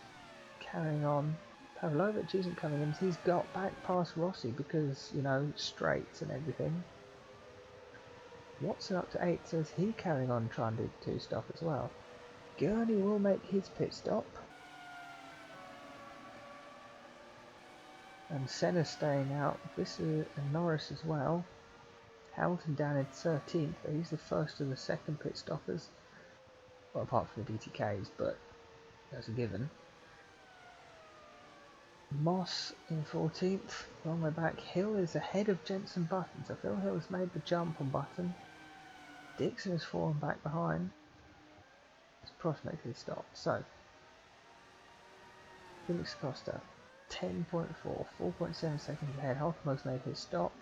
carrying on. Pavlovic isn't coming in, so he's got back past Rossi because, you know, straights and everything. Watson up to 8, so is he carrying on trying to do the 2-stop as well? Gurney will make his pit stop. And Senna staying out, Visser and Norris as well. Hamilton down in 13th, but he's the first of the second pit stoppers. Well, apart from the DTKs, but that's a given. Moss in 14th, long way back. Hill is ahead of Jenson Button, so Phil Hill has made the jump on Button. Dixon has fallen back behind. Prost makes his stop. So, Felix Costa, 10.4, 4.7 seconds ahead. Hulkenberg's made his stop.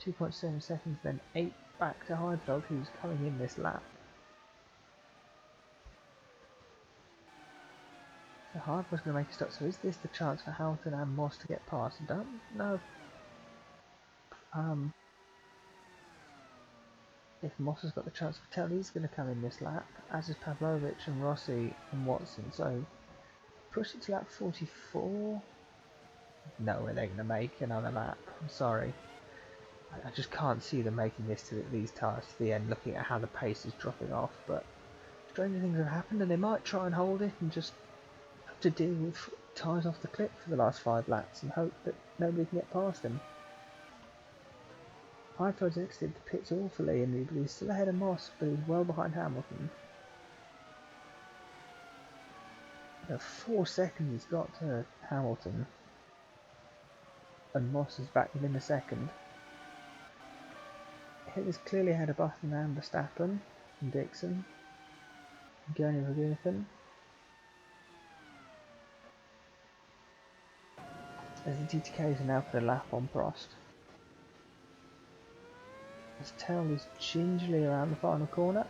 2.7 seconds, then 8 back to Heidfeld, who's coming in this lap. So Heidfeld's going to make a stop. So is this the chance for Hamilton and Moss to get past? I don't know. if Moss has got the chance to tell, he's going to come in this lap, as is Pavlovic and Rossi and Watson. So push it to lap 44. No way they're going to make another lap. I'm sorry. I just can't see them making this to these tyres to the end, looking at how the pace is dropping off. But stranger things have happened, and they might try and hold it and just have to deal with tyres off the clip for the last 5 laps and hope that nobody can get past them. Heidfeld's exited the pits awfully, and he's still ahead of Moss, but he's well behind Hamilton. The 4 seconds he's got to Hamilton, and Moss is back within a second. He was clearly ahead of Button and Verstappen and Dixon, and Gurney and Raghunathan. As the DTKs are now put a lap on Prost. As Tell is gingerly around the final corner.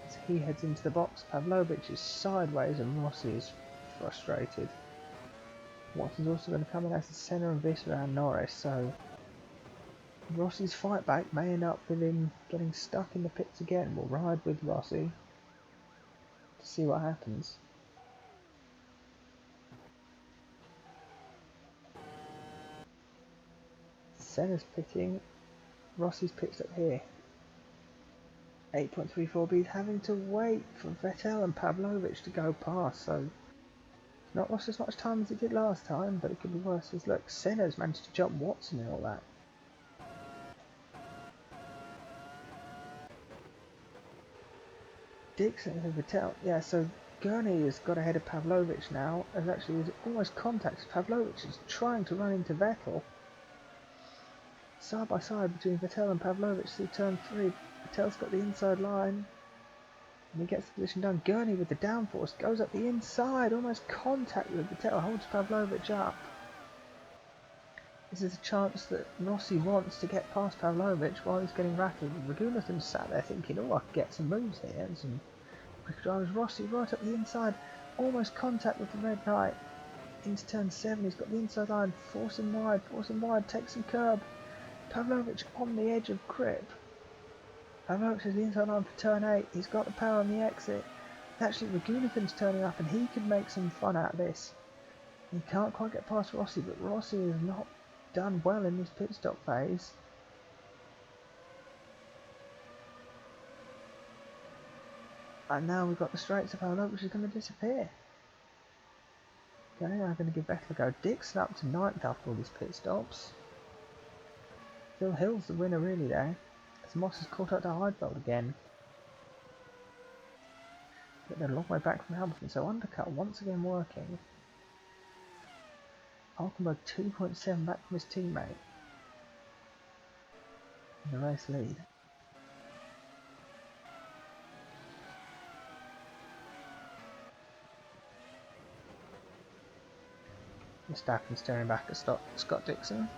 As he heads into the box, Pavlovic is sideways and Rossi is frustrated. Watson's also going to come in as the Senna and Visser around Norris, so Rossi's fight back may end up with him getting stuck in the pits again. We'll ride with Rossi to see what happens. Senna's pitting, Rossi's pitched up here. 8.34B having to wait for Vettel and Pavlovic to go past, so not lost as much time as it did last time, but it could be worse. As look, Senna's managed to jump Watson and all that. Dixon and Vettel, yeah, so Gurney has got ahead of Pavlovic now, as actually is almost contacted. Pavlovic is trying to run into Vettel. Side by side between Vettel and Pavlovic through turn 3. Vettel's got the inside line, and he gets the position done. Gurney with the downforce goes up the inside, almost contact with Vettel, holds Pavlovic up. This is a chance that Rossi wants to get past Pavlovic while he's getting rattled. Raghunathan sat there thinking, oh, I can get some moves here, and some quick drivers. Rossi right up the inside, almost contact with the red light. Into turn 7, he's got the inside line, force him wide, takes some curb. Pavlovic on the edge of grip. Pavlovic has the inside line for turn 8, he's got the power on the exit. Actually, Raghunathan's turning up and he could make some fun out of this. He can't quite get past Rossi, but Rossi is not done well in this pit stop phase. And now we've got the straights of Alain, which is going to disappear. Okay, I'm going to give Vettel a go. Dixon up to 9th after all these pit stops. Phil Hill's the winner really there, as Moss has caught up to Heidfeld again. But they're a long way back from Hamilton, so undercut once again working. Hulkenberg 2.7 back from his teammate in the race lead. Verstappen staring back at Scott Dixon.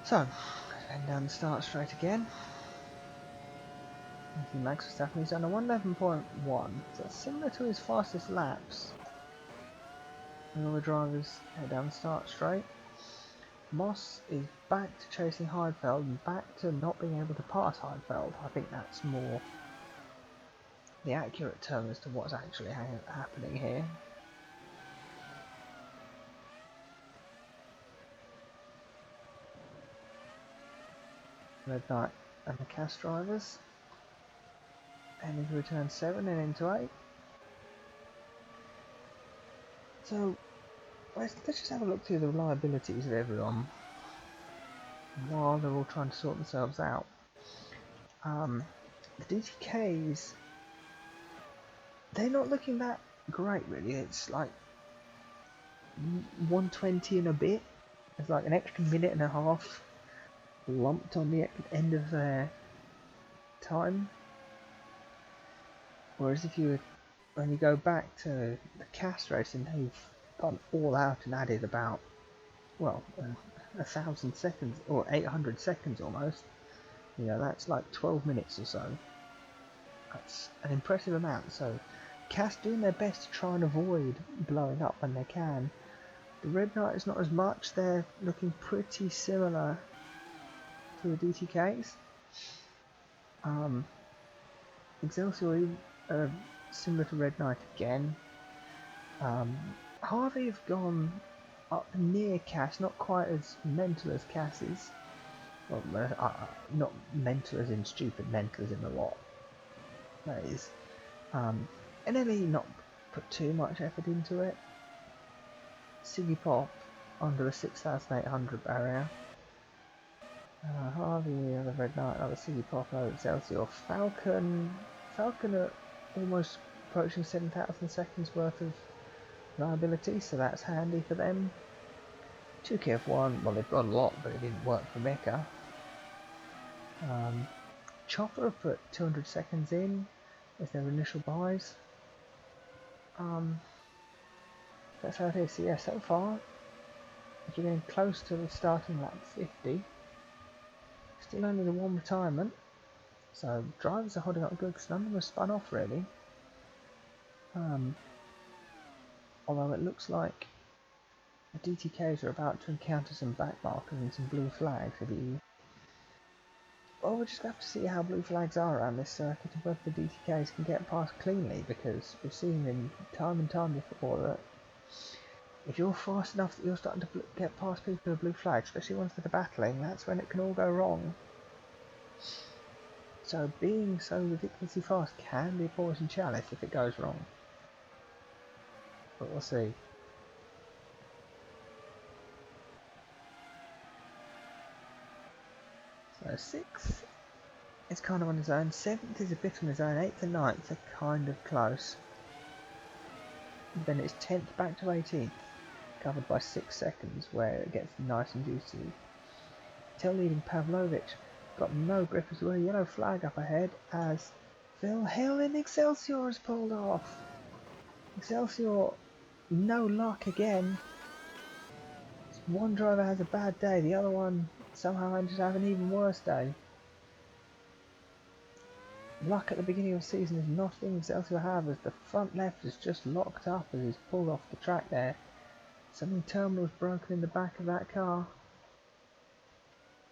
So, heading down the start straight again. Max Verstappen, he's on a 111.1, so that's similar to his fastest laps. And all the drivers head down the start straight. Moss is back to chasing Heidfeld and back to not being able to pass Heidfeld. I think that's more the accurate term as to what's actually happening here. Red Knight and the cast drivers and into return 7 and into 8. So let's just have a look through the reliabilities of everyone while they're all trying to sort themselves out. The DTKs, they're not looking that great really. It's like 120 and a bit. It's like an extra minute and a half lumped on the end of their time. Whereas when you go back to the cast racing, they've gone all out and added about, well, 1,000 seconds or 800 seconds almost. You know, that's like 12 minutes or so. That's an impressive amount. So cast doing their best to try and avoid blowing up when they can. The Red Knight is not as much. They're looking pretty similar to the DTKs. Excelsior similar to Red Knight again. Harvey have gone up near Cass, not quite as mental as Cass is. Well, not mental as in stupid, mental as in a lot. That is. NLE not put too much effort into it. Siggy Pop under the 6,800 barrier. Harvey, the Red Knight, the Siggy Pop, Excelsior. Falcon are almost approaching 7,000 seconds worth of liability, so that's handy for them. 2KF1, well, they've got a lot, but it didn't work for Mika. Chopper have put 200 seconds in as their initial buys. That's how it is. So yeah, so far, if you're getting close to the starting lap 50, still only the one retirement, so drivers are holding up good because none of them have spun off really. Although it looks like the DTKs are about to encounter some back markers and some blue flags. Well, we'll just have to see how blue flags are around this circuit and whether the DTKs can get past cleanly, because we've seen in time and time before that if you're fast enough that you're starting to get past people with blue flags, especially ones that are battling, that's when it can all go wrong. So being so ridiculously fast can be a poison chalice if it goes wrong. But we'll see. So 6th is kind of on his own, 7th is a bit on his own, 8th and 9th are kind of close. And then it's 10th back to 18th, covered by 6 seconds, where it gets nice and juicy. Tail leading Pavlovic, got no grip as well, yellow flag up ahead as Phil Hill in Excelsior has pulled off. Excelsior, no luck again. One driver has a bad day, the other one somehow managed to have an even worse day. Luck at the beginning of the season is not a thing Excelsior have, as the front left is just locked up as he's pulled off the track there. Something terminal was broken in the back of that car.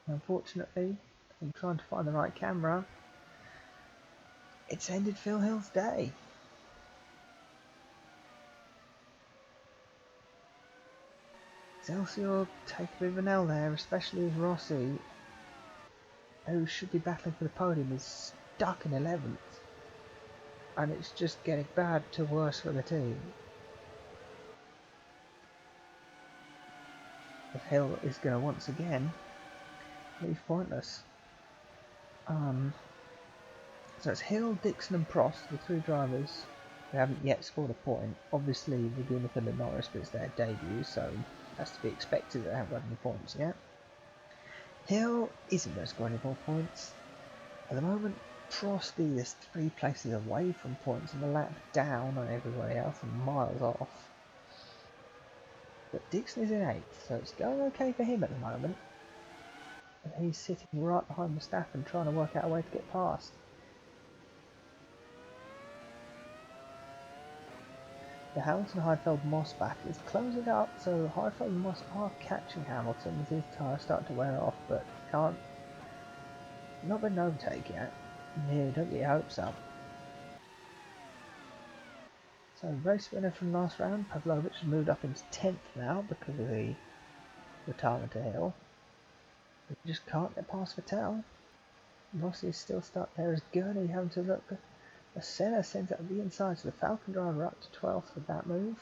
Unfortunately, I'm trying to find the right camera. It's ended Phil Hill's day. Excelsior take a bit of an L there, especially as Rossi, who should be battling for the podium, is stuck in 11th. And it's just getting bad to worse for the team. If Hill is going to once again leave pointless. So it's Hill, Dixon and Prost, the 3 drivers who haven't yet scored a point. Obviously Raghunathan and Norris, but it's their debut, so that's to be expected that they haven't got any points yet. Hill isn't going to score any more points. At the moment, Prost is 3 places away from points and a lap down on everybody else and miles off. But Dixon is in 8th, so it's going okay for him at the moment. And he's sitting right behind Verstappen trying to work out a way to get past. The Hamilton-Heidfeld Moss battle is closing up, so Heidfeld and Moss are catching Hamilton as his tyres start to wear off, but not been an overtake yet. No, don't get your hopes up. So race winner from last round, Pavlovic, has moved up into 10th now because of the retirement to Hill. We just can't get past Vettel. Rossi is still stuck there as Gurney having to look. Senna sends it at the inside, so the Falcon driver up to 12th with that move.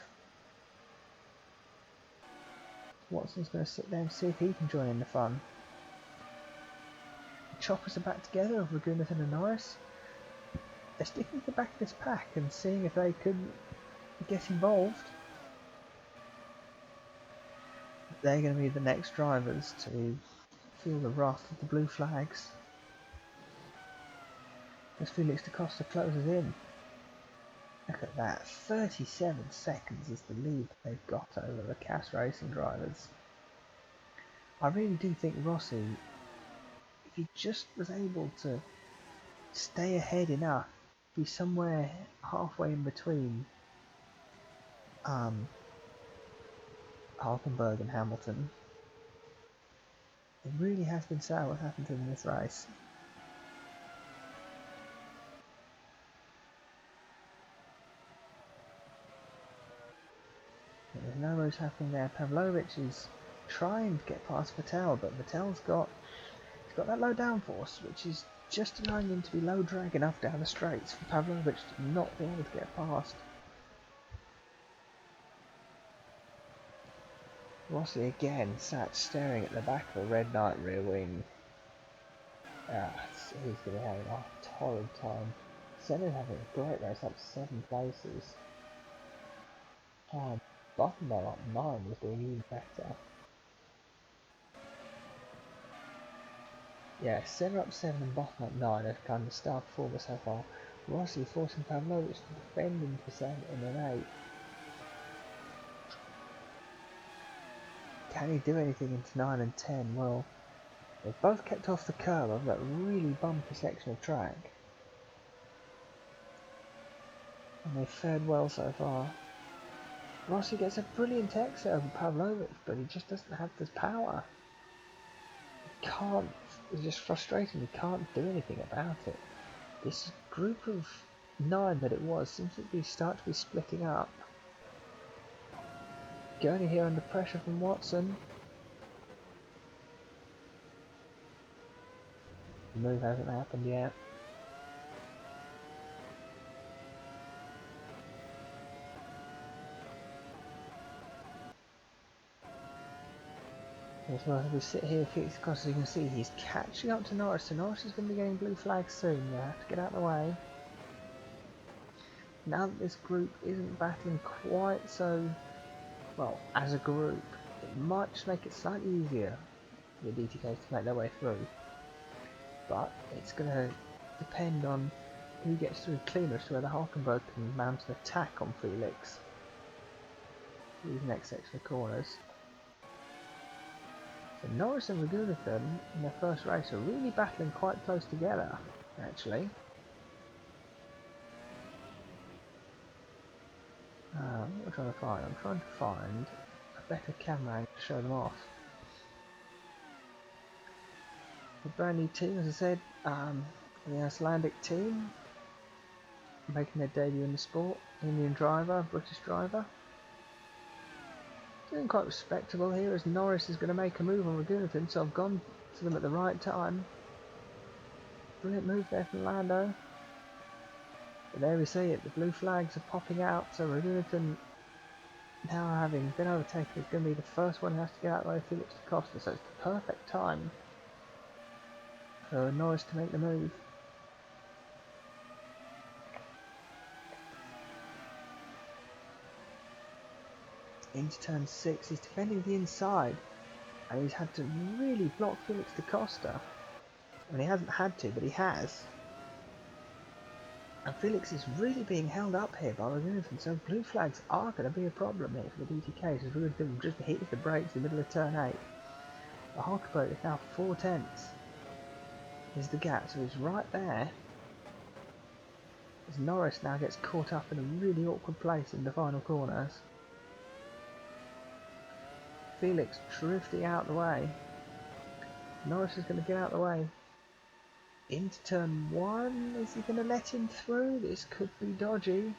Watson's going to sit there and see if he can join in the fun. The choppers are back together of Raghunathan and Norris. They're sticking to the back of this pack and seeing if they could get involved. They're going to be the next drivers to feel the wrath of the blue flags. as Felix da Costa closes in. Look at that, 37 seconds is the lead they've got over the CAS racing drivers. I really do think Rossi, if he just was able to stay ahead enough, be somewhere halfway in between Hulkenberg and Hamilton, it really has been sad what happened to him in this race. There's no moves happening there. Pavlovic is trying to get past Vettel, but Vettel's got that low downforce, which is just allowing him to be low drag enough down the straights for Pavlovic to not be able to get past. Rossi again sat staring at the back of a red knight rear wing. He's going to be having a torrid time. Senna's having a great race, up 7 places. Bottom there up 9 was doing even better. Yeah, Senna up 7 and bottom up 9 have kind of star performers so far. Rossi forcing Pavlovic to defend into 7 and 8. Can he do anything into 9 and 10? Well, they've both kept off the curb of that really bumpy section of track. And they've fared well so far. Rossi gets a brilliant exit over Pavlovic, but he just doesn't have this power. He can't, it's just frustrating, he can't do anything about it. This group of 9 that it was seems to start to be splitting up. Gurney here under pressure from Watson. The move hasn't happened yet. As well as we sit here, Felix da Costa, as you can see, he's catching up to Norris, so Norris is going to be getting blue flags soon. You have to get out of the way. Now that this group isn't battling quite so well as a group, it might just make it slightly easier for the DTKs to make their way through. But it's going to depend on who gets through cleanest, whether Hulkenberg can mount an attack on Felix through these next section of corners. So Norris and Raghunathan in their first race are really battling quite close together, actually. What am I trying to find? I'm trying to find a better camera angle to show them off. The brand new team, as I said, the Icelandic team, making their debut in the sport. Indian driver, British driver. Doing quite respectable here as Norris is going to make a move on Raghunathan, so I've gone to them at the right time. Brilliant move there from Lando. But there we see it, the blue flags are popping out, so Raghunathan, now having been overtaken, is going to be the first one who has to get out of the way of Felix da Costa, so it's the perfect time for Norris to make the move. Into turn 6, he's defending the inside, and he's had to really block Felix da Costa. I mean, he hasn't had to, but he has. And Felix is really being held up here by Raghunathan, so blue flags are going to be a problem here for the DTKs, as Raghunathan just hit the brakes in the middle of turn 8. But Hulkenberg is now 4/10 is the gap, so he's right there. As Norris now gets caught up in a really awkward place in the final corners. Felix drifting out the way. Norris is going to get out the way. Into turn 1, is he going to let him through? This could be dodgy.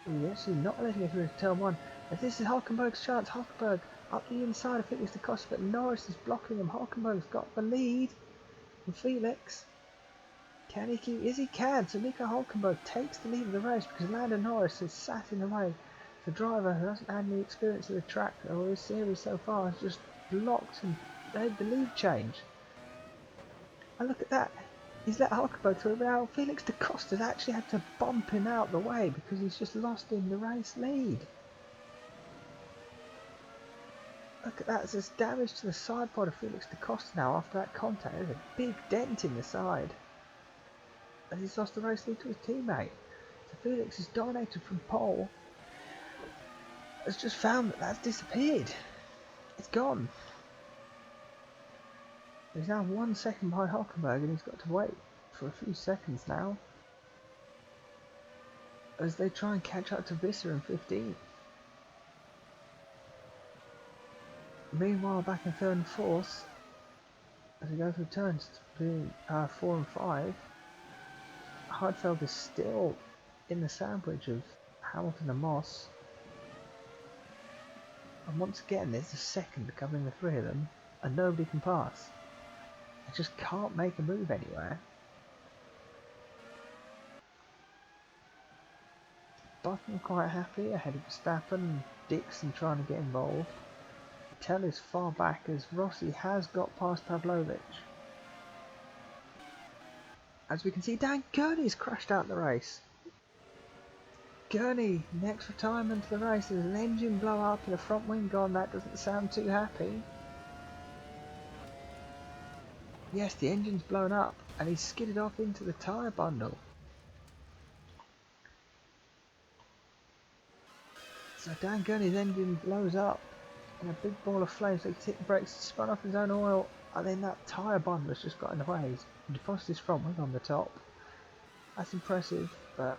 He's actually not letting him through to turn 1. As this is Hulkenberg's chance. Hulkenberg up the inside of Felix da Costa, but Norris is blocking him. Hulkenberg's got the lead. And Felix, can he keep? Yes, he can. So Nico Hulkenberg takes the lead of the race because Lando Norris has sat in the way. The driver who hasn't had any experience of the track or this series so far has just blocked and made the lead change. And look at that, he's let Hulkenberg through, but now Felix da Costa's actually had to bump him out the way because he's just lost in the race lead. Look at that, there's damage to the side pod of Felix to Costa now after that contact. There's a big dent in the side. As he's lost the race lead to his teammate. So Felix is dominated from pole. Has just found that that's disappeared. It's gone. He's now 1 second behind Hulkenberg and he's got to wait for a few seconds now as they try and catch up to Visser in 15. Meanwhile, back in 3rd and 4th, as we go through turns between 4 and 5, Heidfeld is still in the sandwich of Hamilton and Moss. And once again, there's a second covering the three of them, and nobody can pass. They just can't make a move anywhere. Button quite happy ahead of Verstappen, Dixon trying to get involved. Vettel is far back as Rossi has got past Pavlovic. As we can see, Gurney's crashed out the race. Gurney, next retirement to the race. There's an engine blow up and a front wing gone. That doesn't sound too happy. Yes, the engine's blown up and he's skidded off into the tyre bundle. So Dan Gurney's engine blows up in a big ball of flames. So he's hit the brakes, spun off his own oil, and then that tyre bundle has just got in the way. He's deposited his front wing on the top. That's impressive, but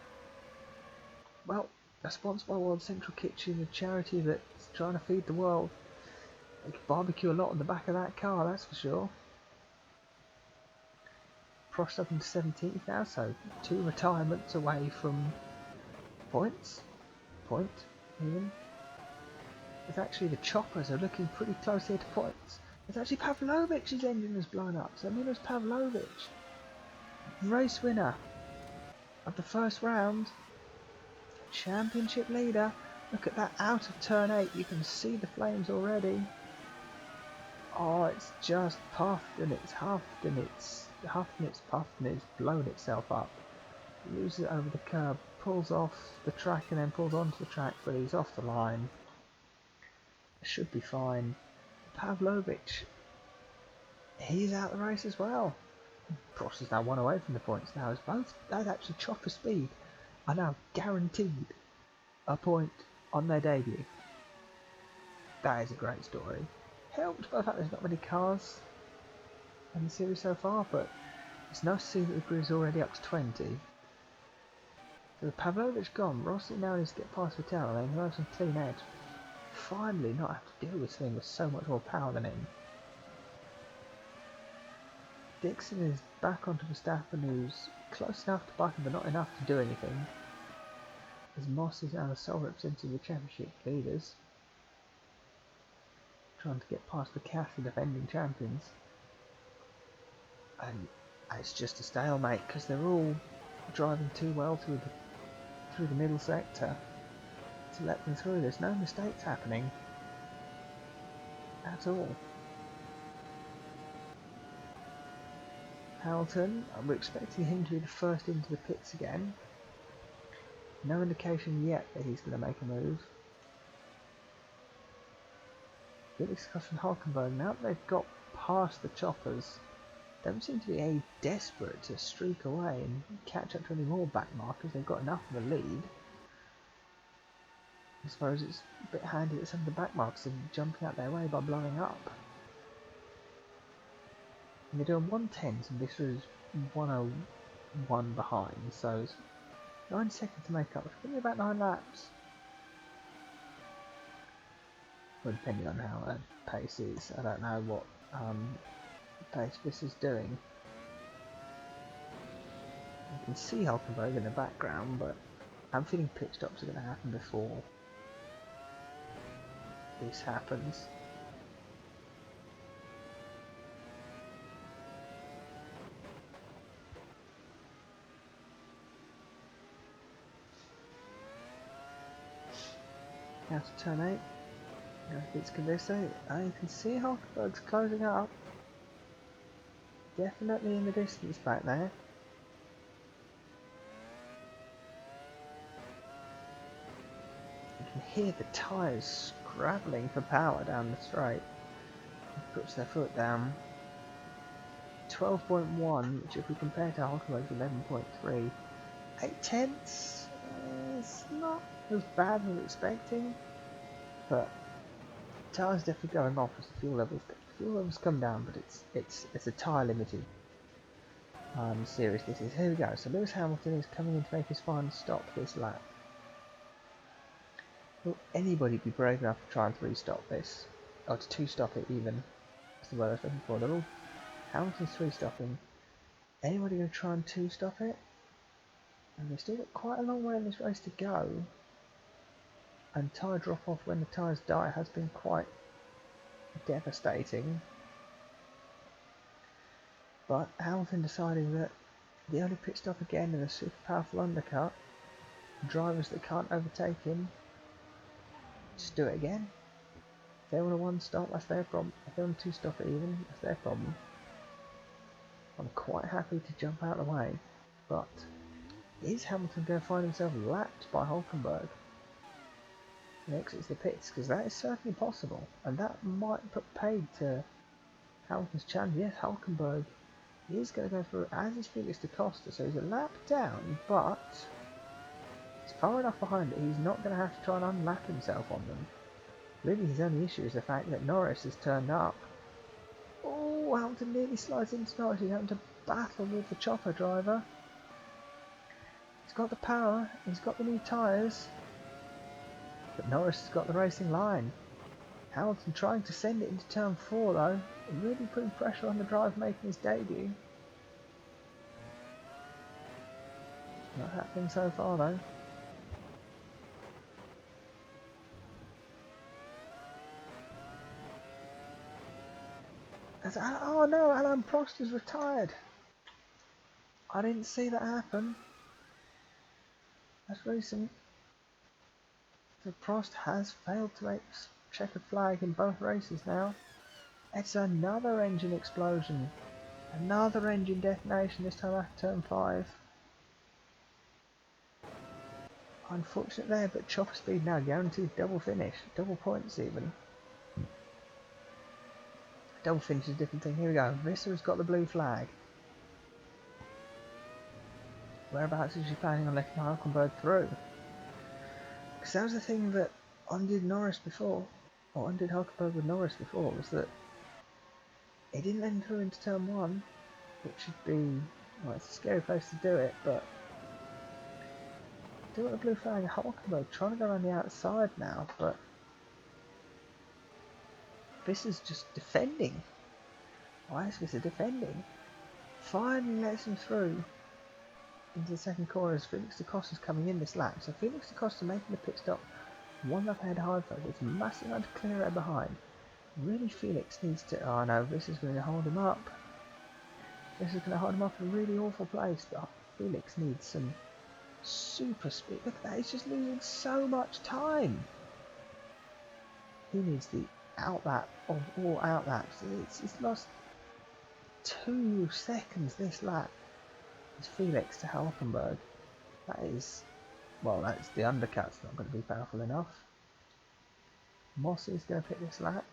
well, they're sponsored by World Central Kitchen, a charity that's trying to feed the world. They could barbecue a lot on the back of that car, that's for sure. Prost up into 17th now, so 2 retirements away from points. Point, even. It's actually the choppers are looking pretty close here to points. It's actually Pavlovic's engine has blown up, so Milos Pavlovic, race winner of the first round. Championship leader. Look at that out of turn 8. You can see the flames already. Oh, it's just puffed and it's huffed and it's huffed and it's puffed and it's blown itself up. Loses it over the curb, pulls off the track and then pulls onto the track, but he's off the line. It should be fine. Pavlovic, he's out the race as well. Prost is now 1 away from the points now, as both that actually chopper speed are now guaranteed a point on their debut. That is a great story. Helped by the fact there's not many cars in the series so far, but it's nice to see that the grid is already up to 20. So the Pavlovic gone, Rossi now needs to get past Vettel and then have some clean edge. Finally not have to deal with something with so much more power than him. Dixon is back onto Verstappen, who's close enough to bike him but not enough to do anything, as Moss is now the sole representative of the championship leaders, trying to get past the cast of defending champions. And it's just a stalemate because they're all driving too well through the middle sector to let them through. There's no mistakes happening at all. Hamilton, we're expecting him to be the first into the pits again. No indication yet that he's going to make a move. Felix, Costa and Hulkenberg, now that they've got past the choppers, don't seem to be desperate to streak away and catch up to any more back markers. They've got enough of a lead. I suppose it's a bit handy that some of the back markers are jumping out their way by blowing up. And they're doing 110s and Visser is 101 behind, so it's 9 seconds to make up. It's going to be about 9 laps. Well, depending on how that pace is. I don't know what pace Visser's doing. You can see Hulkenberg in the background, but I'm feeling pit stops are going to happen before this happens. Now to turn 8. Now it's Visser. You can see Hulkenberg's closing up. Definitely in the distance back there. You can hear the tyres scrabbling for power down the straight. Puts their foot down. 12.1, which if we compare to Hulkenberg's 11.3, 8 tenths, it's not as bad as I was expecting, but the tyres definitely going off as the fuel levels come down, but it's a tyre limited series this is. Here we go. So Lewis Hamilton is coming in to make his final stop this lap. Will anybody be brave enough to try and 3-stop this? Or to 2-stop it even? That's the word I was looking for. They're all Hamilton's 3-stopping. Anybody going to try and 2-stop it? And they've still got quite a long way in this race to go. And tyre drop off when the tyres die has been quite devastating. But Hamilton deciding that the only pit stop again in a super powerful undercut, drivers that can't overtake him, just do it again. If they want a 1-stop, that's their problem. If they want a 2-stop it even, that's their problem. I'm quite happy to jump out of the way, but is Hamilton going to find himself lapped by Hulkenberg? He exits the pits, because that is certainly possible, and that might put paid to Hamilton's chance. Yes, Hulkenberg is going to go through, as is Felix to Costa, so he's a lap down, but he's far enough behind that he's not going to have to try and unlap himself on them. Really, his only issue is the fact that Norris has turned up. Oh, Hamilton nearly slides into Norris. He's having to battle with the chopper driver. He's got the power, he's got the new tyres, but Norris has got the racing line. Hamilton trying to send it into turn 4 though, and really putting pressure on the driver making his debut. Not happening so far though. Oh no, Alain Prost is retired. I didn't see that happen. That's recent. So Prost has failed to make checkered flag in both races now. It's another engine explosion. Another engine detonation, this time after turn 5. Unfortunate there, but chopper speed now guarantees double finish. Double points even. Double finish is a different thing. Here we go. Visser has got the blue flag. Whereabouts is she planning on letting Hulkenberg through? Because that was the thing that undid Norris before, or undid Hulkenberg with Norris before, was that he didn't let him through into turn 1, which should be, well, it's a scary place to do it, but do it with a blue flag. Hulkenberg trying to go around the outside now, but Visser's just defending. Why is Visser defending? Finally lets him through into the second corner as Felix da Costa's coming in this lap. So Felix da Costa making the pit stop, 1 lap ahead of Heidfeld. It's massive amount to clear out behind. Really, Felix needs to. Oh no, this is going to hold him up. This is going to hold him up in a really awful place. But Felix needs some super speed. Look at that, he's just losing so much time. He needs the outlap of all outlaps. He's lost 2 seconds this lap. It's Felix to Hulkenberg. That is, well, that's the undercut's not going to be powerful enough. Moss is going to pick this lap.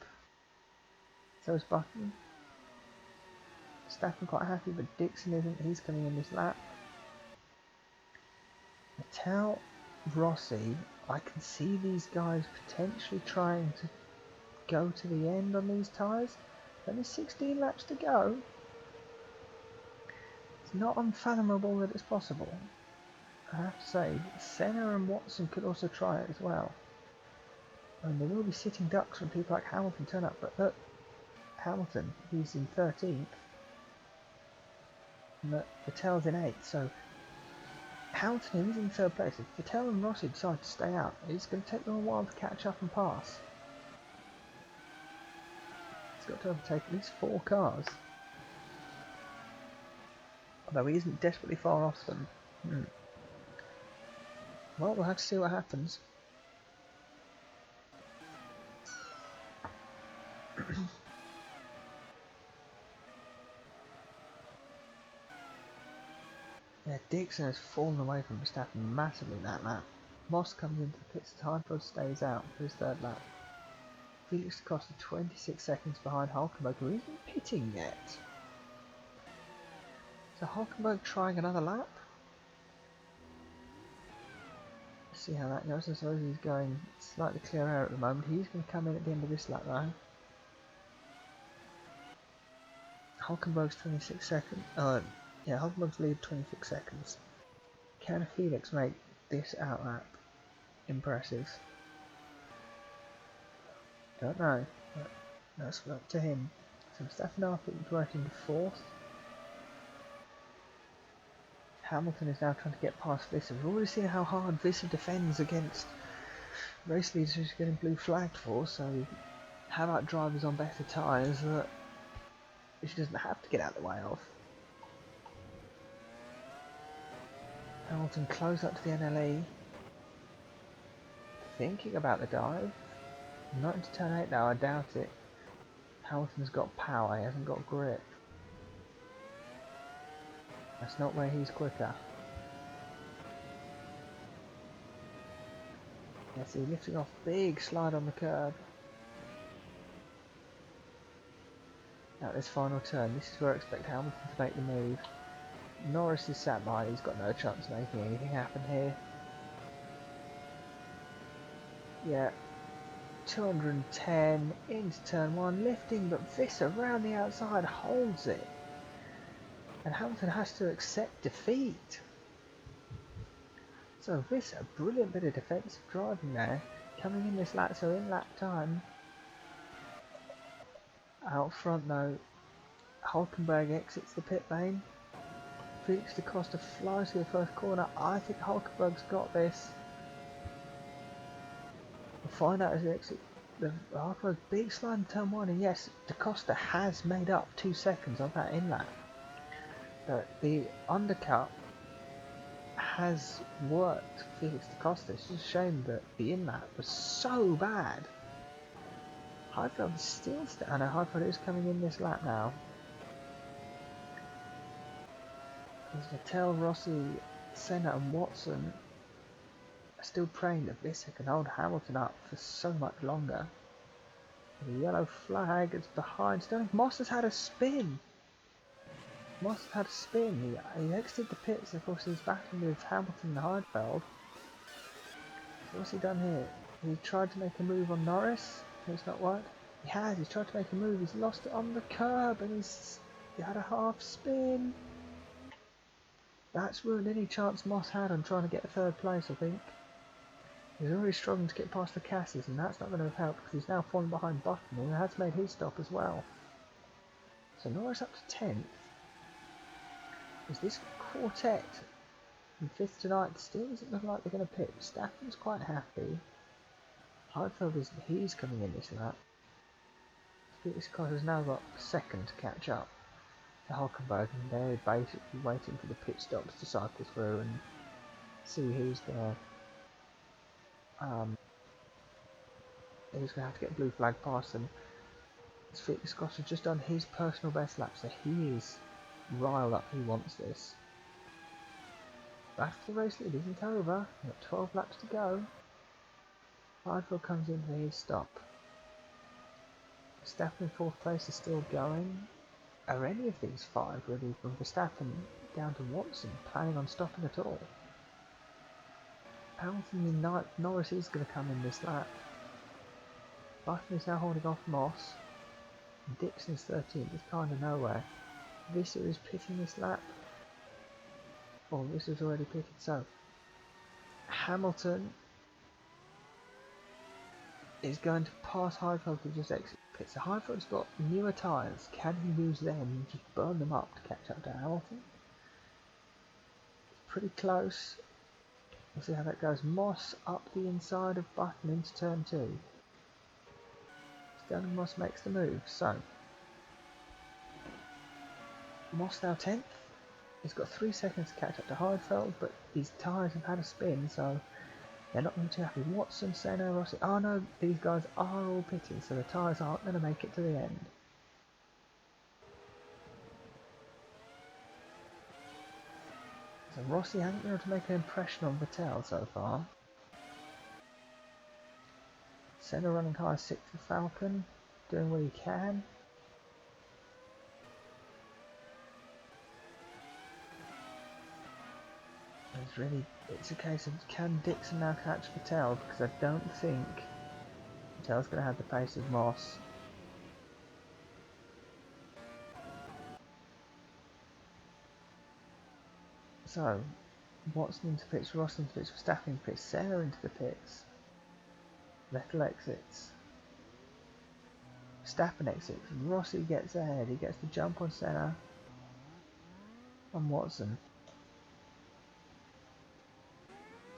So is Button. Verstappen quite happy, but Dixon isn't. He's coming in this lap. Vettel, Rossi, I can see these guys potentially trying to go to the end on these tyres. Only 16 laps to go. It's not unfathomable that it's possible. I have to say, Senna and Watson could also try it as well. And there will be sitting ducks when people like Hamilton turn up, but look, Hamilton, he's in 13th. And Vettel's in 8th, so Hamilton is in 3rd place. If Vettel and Rossi decide to stay out, it's going to take them a while to catch up and pass. He's got to overtake at least 4 cars. Although he isn't desperately far off them. Well, we'll have to see what happens. Yeah, Dixon has fallen away from Verstappen massively that lap. Moss comes into the pits as Heidfeld stays out for his 3rd lap. Felix Costa 26 seconds behind Hulkenberg, who isn't pitting yet. So Hulkenberg trying another lap. Let's see how that goes. I suppose he's going slightly clear air at the moment. He's going to come in at the end of this lap though. Hulkenberg's 26 seconds. Yeah, Hulkenberg's lead 26 seconds. Can Felix make this out lap impressive? Don't know, but that's up to him. So Verstappen working to fourth. Hamilton is now trying to get past Visser. We've already seen how hard Visser defends against race leaders who's getting blue flagged for, so how about drivers on better tyres that she doesn't have to get out of the way of. Hamilton close up to the NLE. Thinking about the dive. Not into turn 8 now, I doubt it. Hamilton's got power, he hasn't got grip. That's not where he's quicker. Yes, he's lifting off, big slide on the curb. Now this final turn, this is where I expect Hamilton to make the move. Norris is sat behind, he's got no chance of making anything happen here. Yeah, 210 into turn 1, lifting, but Visser around the outside holds it. And Hamilton has to accept defeat. So Visser, brilliant bit of defensive driving there. Coming in this lap, so in lap time. Out front though, Hulkenberg exits the pit lane. Felix da Costa flies to the first corner. I think Hulkenberg's got this. We'll find out as he exits the Hulkenberg big slide in turn 1, and yes, da Costa has made up 2 seconds on that in lap. But the undercut has worked Felix da Costa. It's just a shame that the in lap was so bad. Heidfeld is still I know Heidfeld is coming in this lap now. Vettel, Rossi, Senna and Watson are still praying that Visser can hold Hamilton up for so much longer. The yellow flag is behind Stirling. Moss has had a spin. Moss has had a spin. He exited the pits. Of course, he's battling with Hamilton and Heidfeld. So what's he done here? He tried to make a move on Norris. It's not worked. He has. He's tried to make a move. He's lost it on the curb, and he had a half spin. That's ruined any chance Moss had on trying to get 3rd place, I think. He's already struggling to get past the Cassis, and that's not going to help because he's now fallen behind Button, who has made his stop as well. So Norris up to 10th. Is this quartet from 5th to 9th still doesn't look like they're going to pit? Verstappen's quite happy. Heidfeld he's coming in this lap. Felix has now got 2nd to catch up to Hulkenberg, and they're basically waiting for the pit stops to cycle through and see who's going to have to get blue flag past them. Felix has just done his personal best lap, so he is riled up. He wants this. Back to the race lead isn't over. We've got 12 laps to go. Heidfeld comes in for his stop. Verstappen in 4th place is still going. Are any of these 5 really, from Verstappen down to Watson, planning on stopping at all? Hamilton in 9th, Norris is going to come in this lap. Button is now holding off Moss. And Dixon is 13th, it's kind of nowhere. Visser is pitting this lap. Oh, Visser's already pitted, so Hamilton is going to pass Heidfeld to just exit the pit. So Heidfeld's got newer tyres. Can he use them and just burn them up to catch up to Hamilton? It's pretty close. We'll see how that goes. Moss up the inside of Button into turn 2. Sterling Moss makes the move. So Moss now 10th. He's got 3 seconds to catch up to Heidfeld, but his tyres have had a spin, so they're not going to be too happy. Watson, Senna, Rossi. Oh no, these guys are all pitting, so the tyres aren't going to make it to the end. So Rossi hasn't been able to make an impression on Vettel so far. Senna running high 6th for Falcon, doing what he can. It's a case of, can Dixon now catch Vettel, because I don't think Vettel's going to have the pace of Moss. So, Watson into pits, Rossi into pits, Verstappen into pits, Senna into the pits. Vettel exits. Verstappen exits. Rossi gets ahead. He gets the jump on Senna and Watson.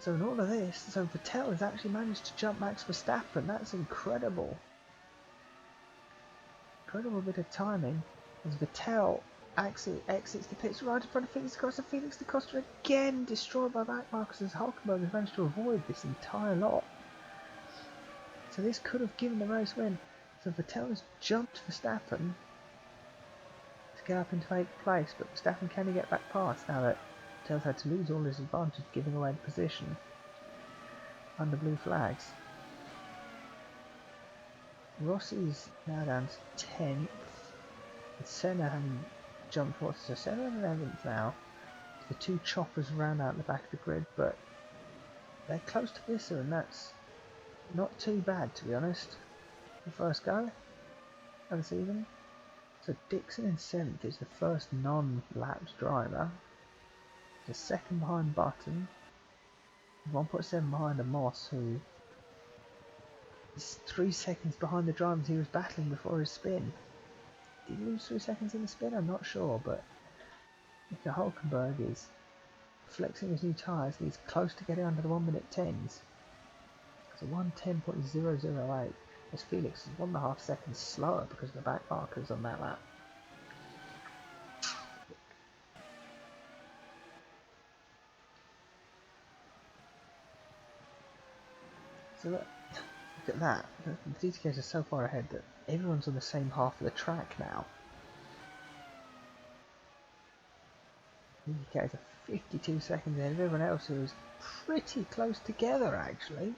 So in all of this, so Vettel has actually managed to jump Max Verstappen. That's incredible. Incredible bit of timing as Vettel exits the pits right in front of Felix Costa. Felix the Costa again destroyed by back markers as Hulkenberg has managed to avoid this entire lot. So this could have given the race win. So Vettel has jumped Verstappen to get up into 8th place, but Verstappen can he get back past now that Vettel's had to lose all his advantage, giving away the position under blue flags. Rossi's now down to 10th, with Senna having jumped Watson, so Senna in 11th now. The two choppers round out the back of the grid, but they're close to Visser, and that's not too bad, to be honest. The first go of the season. So Dixon in 7th is the first non-lapped driver. The second behind Button, 1.7 behind a Moss, who is 3 seconds behind the drivers he was battling before his spin. Did he lose 3 seconds in the spin? I'm not sure, but Mika Hulkenberg is flexing his new tyres and he's close to getting under the 1 minute 10s. So 1:10.008 as Felix is 1.5 seconds slower because of the back markers on that lap. So look at that. The DTKs are so far ahead that everyone's on the same half of the track now. The DTKs are 52 seconds ahead of everyone else, who is pretty close together actually.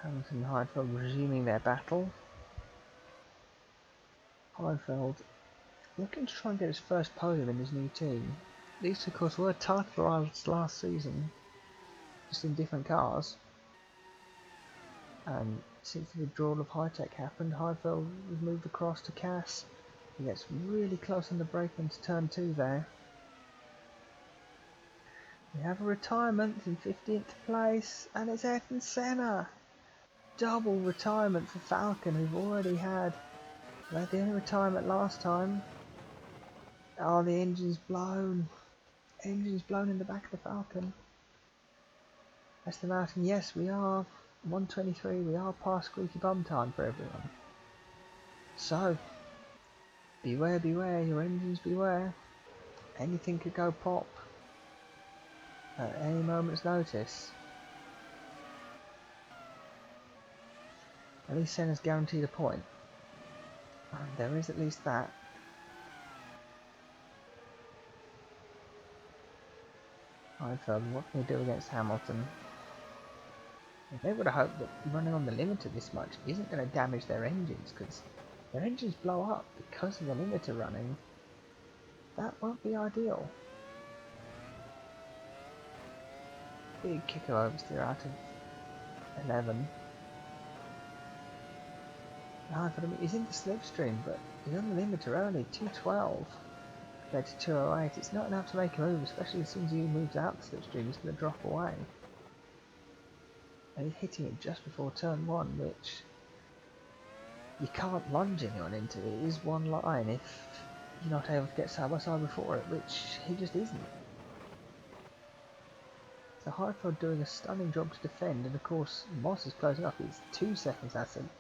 Hamilton and Heidfeld resuming their battle. Heidfeld looking to try and get his first podium in his new team. These of course were title rivals last season, just in different cars. And since the withdrawal of High-Tech happened, Heidfeld was moved across to Cass. He gets really close on the brake into turn 2 there. We have a retirement in 15th place, and it's Ayrton Senna. Double retirement for Falcon, who've already had the only retirement last time. Oh, the engine's blown. Engine's blown in the back of the Falcon. That's the mountain. Yes, we are 1:23. We are past squeaky bum time for everyone. So, beware, beware. Your engines beware. Anything could go pop at any moment's notice. At least Senna's guaranteed a point. And there is at least that. Heidfeld, what can he do against Hamilton? They would have hoped that running on the limiter this much isn't going to damage their engines, because their engines blow up because of the limiter running. That won't be ideal. Big kick of oversteer out of 11. He's in the slipstream, but he's on the limiter early, 212 compared to 208. It's not enough to make a move, especially as soon as he moves out the slipstream, he's going to drop away. And he's hitting it just before turn 1, which you can't lunge anyone into. It is one line if you're not able to get side by side before it, which he just isn't. So Heidfeld doing a stunning job to defend, and of course Moss is closing up. He's 2 seconds at him.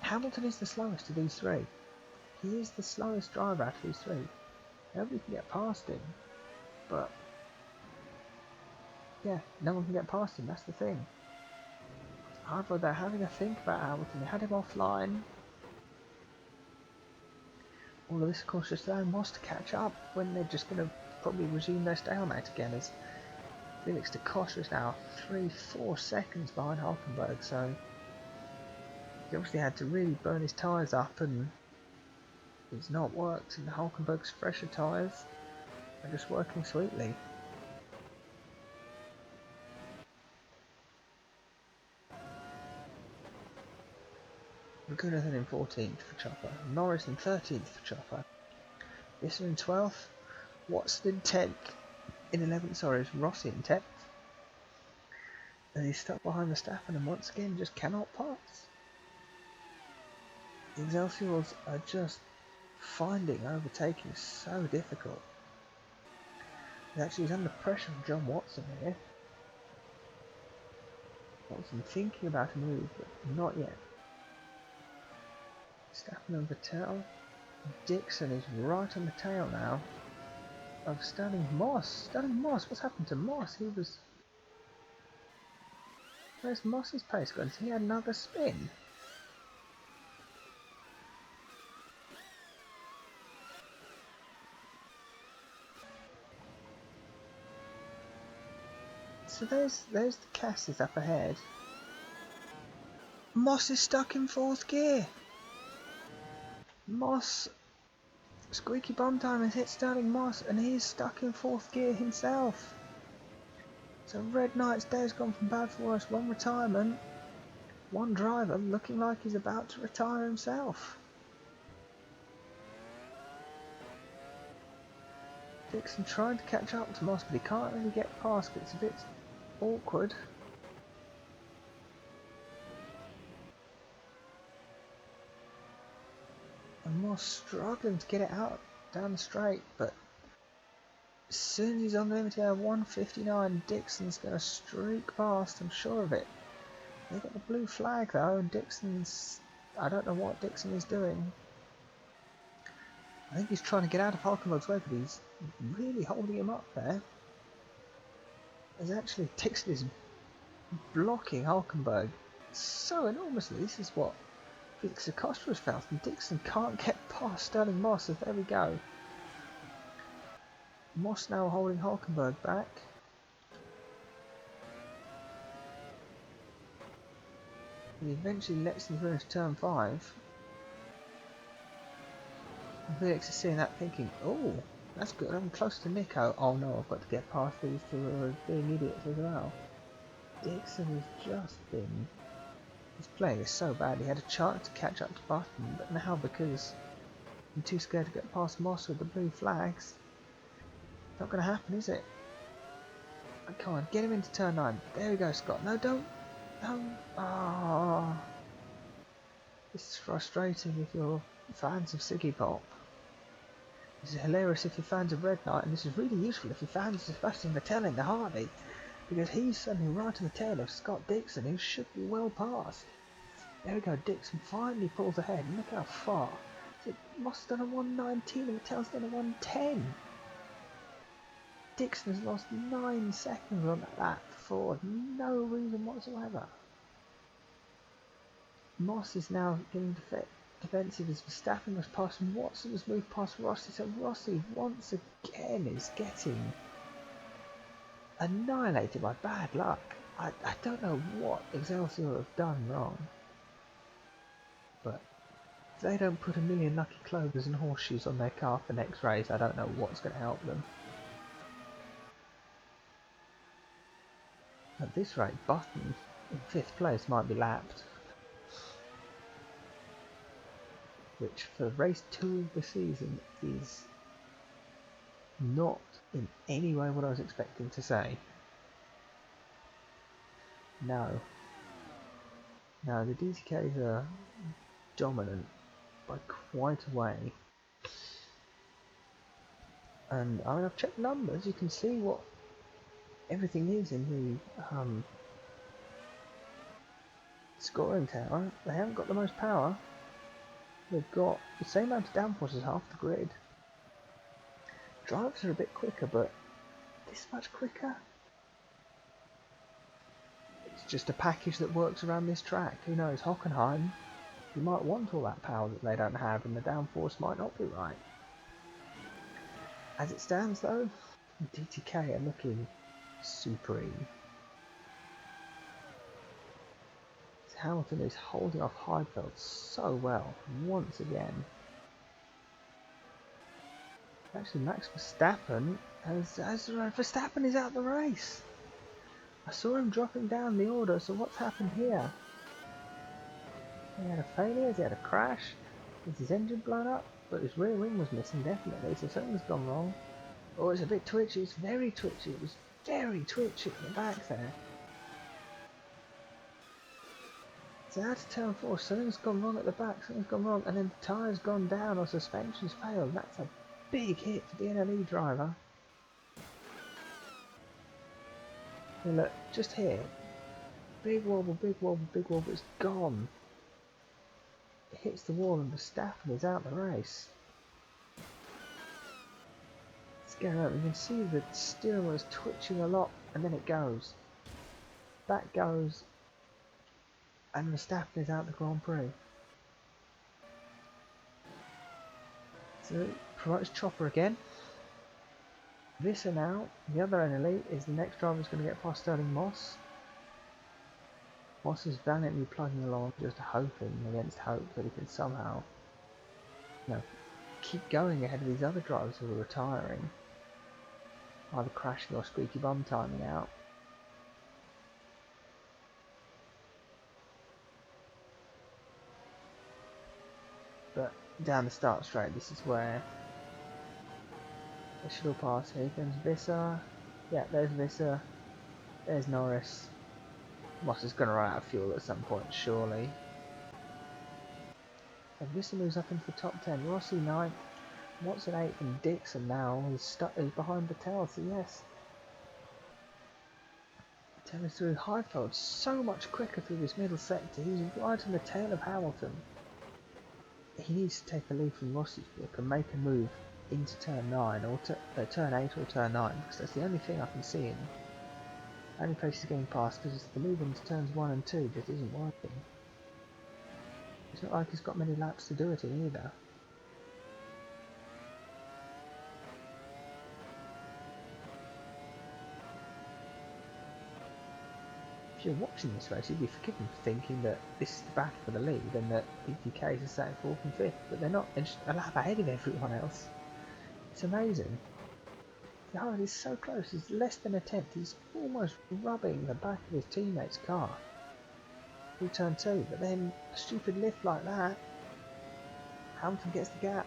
Hamilton is the slowest of these three. He is the slowest driver out of these three. Nobody can get past him, but yeah, no one can get past him, that's the thing. However, they're having a think about Hamilton. They had him offline. All of this of course just allowing Moss to catch up when they're just going to probably resume their stalemate again, as Felix to Costa is now 3-4 seconds behind Hulkenberg, so he obviously had to really burn his tyres up, and it's not worked, and Hulkenberg's fresher tyres are just working sweetly. Raghunathan in 14th for Chopper, Norris in 13th for Chopper, Visser in 12th, Watson in 10th, in 11th, sorry, is Rossi in 10th, and he's stuck behind Verstappen and once again just cannot pass. The Excelsiors are just finding overtaking so difficult. He actually is under pressure from John Watson here. Watson thinking about a move, but not yet. Verstappen and Vettel. Dixon is right on the tail now of Stirling Moss. Stirling Moss, what's happened to Moss? Where's Moss's pace gone? He had another spin. So there's the Cassis up ahead. Moss is stuck in 4th gear. Moss, squeaky bum time has hit Stirling Moss and he is stuck in 4th gear himself. So Red Knight's day has gone from bad for worse. One retirement, one driver looking like he's about to retire himself. Dixon trying to catch up to Moss, but he can't really get past, but it's a bit awkward. And Moss struggling to get it out down the straight, but as soon as he's on the limit here, 1:59, Dixon's going to streak past, I'm sure of it. They got the blue flag though, and Dixon's, I don't know what Dixon is doing. I think he's trying to get out of Hulkenberg's way, but he's really holding him up there. As actually Dixon is blocking Hulkenberg so enormously. This is what Felix Costa has felt, and Dixon can't get past Stirling Moss, so there we go. Moss now holding Hulkenberg back. He eventually lets him through into turn 5. And Felix is seeing that thinking, oh, that's good, I'm close to Nico. Oh no, I've got to get past these two who are being idiots as well. Dixon has just been... he's playing this so bad. He had a chance to catch up to Button, but now because I'm too scared to get past Moss with the blue flags, not going to happen, is it? Come on, get him into turn 9. There we go, Scott. No, don't. No. Ah. Oh. This is frustrating if you're fans of Siggy Pop. This is hilarious if you're fans of Red Knight, and this is really useful if you're fans of Sebastian Vettel in the Harley, because he's suddenly right on the tail of Scott Dixon, who should be well past. There we go, Dixon finally pulls ahead, and look how far. Moss has done a 1:19 and Vettel's done a 1:10. Dixon has lost 9 seconds on that for no reason whatsoever. Moss is now getting defensive as Verstappen was past and Watson was moved past Rossi, so Rossi once again is getting annihilated by bad luck. I don't know what Excelsior have done wrong, but if they don't put a million lucky clovers and horseshoes on their car for next race, I don't know what's going to help them. At this rate, Button in 5th place might be lapped, which for race 2 of the season is not in any way what I was expecting to say. No, the DTKs are dominant by quite a way, and I mean, I've checked numbers, you can see what everything is in the scoring tower. They haven't got the most power. They've got the same amount of downforce as half the grid. Drivers are a bit quicker, but this much quicker? It's just a package that works around this track. Who knows? Hockenheim You might want all that power that they don't have, and the downforce might not be right. As it stands though, DTK are looking supreme. Hamilton is holding off Heidfeld so well, once again. Actually, Max Verstappen Verstappen is out the race. I saw him dropping down the order, so what's happened here? He had a failure, he had a crash, is his engine blown up? But his rear wing was missing definitely, so something's gone wrong. Oh, it's a bit twitchy, it's very twitchy, it was very twitchy at the back there. So out of turn 4, something's gone wrong at the back, something's gone wrong, and then the tyre's gone down or suspension's failed. That's a big hit for the NLE driver. And look, just here, big wobble, big wobble, big wobble, it's gone. It hits the wall and Verstappen is out the race. Let's go up, you can see the steering wheel is twitching a lot, and then it goes. That goes. And Verstappen is out the Grand Prix. So promotes Chopper again. Visser now, the other NLE, is the next driver who's going to get past Stirling Moss. Moss is valiantly plugging along, just hoping against hope that he can somehow, keep going ahead of these other drivers who are retiring, either crashing or squeaky bum timing out. But down the start straight, this is where they should all pass. Here comes Visser. Yeah, there's Visser. There's Norris. Moss is going to run out of fuel at some point, surely. So Visser moves up into the top 10. Rossi 9th. Watson 8th, and Dixon now is behind Vettel. So yes, Vettel is through. Heidfeld so much quicker through this middle sector. He's right on the tail of Hamilton. He needs to take a lead from Rossi's book and make a move into turn 9 or turn 8 or turn 9, because that's the only thing I can see in. Only place he's getting past, because the move into turns 1 and 2 just isn't working. It's not like he's got many laps to do it in either. If you're watching this race, you'd be forgiven for thinking that this is the battle for the lead and that DTK is sat 4th and 5th, but they're not, they're just a lap ahead of everyone else. It's amazing. The Hard is so close, he's less than a tenth, he's almost rubbing the back of his teammate's car through turn 2, but then a stupid lift like that, Hamilton gets the gap.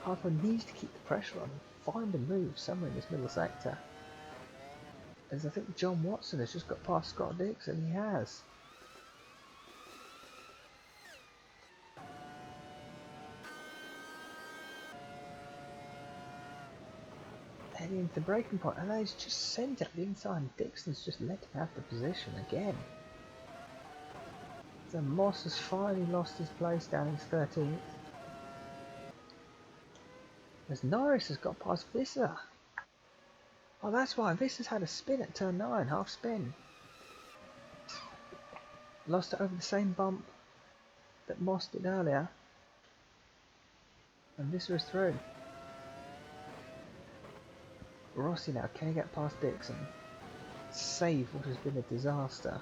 Hardford needs to keep the pressure on and find a move somewhere in this middle sector. As I think John Watson has just got past Scott Dixon, he has. Heading into the braking point, and he's just sent it the inside, and Dixon's just let him have the position again. So Moss has finally lost his place down in 13th. As Norris has got past Visser. Oh, that's why Visser's had a spin at turn 9, half spin. Lost it over the same bump that Moss did earlier. And Visser is through. Rossi now, can he get past Dixon? Save what has been a disaster.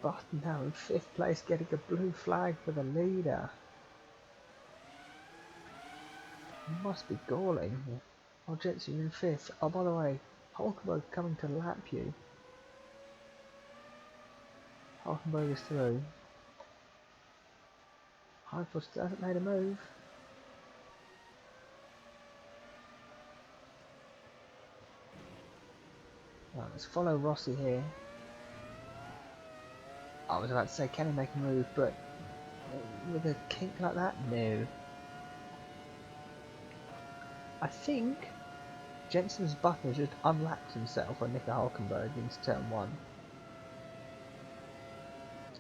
Button now in 5th place, getting a blue flag for the leader. It must be galling. Oh, Jenson, you're in 5th. Oh, by the way, Hulkenberg coming to lap you. Hulkenberg is through. Heidfeld still hasn't made a move. Right, let's follow Rossi here. I was about to say, can he make a move, but with a kink like that, no. I think Jenson's button has just unlapped himself on Nico Hulkenberg into turn 1.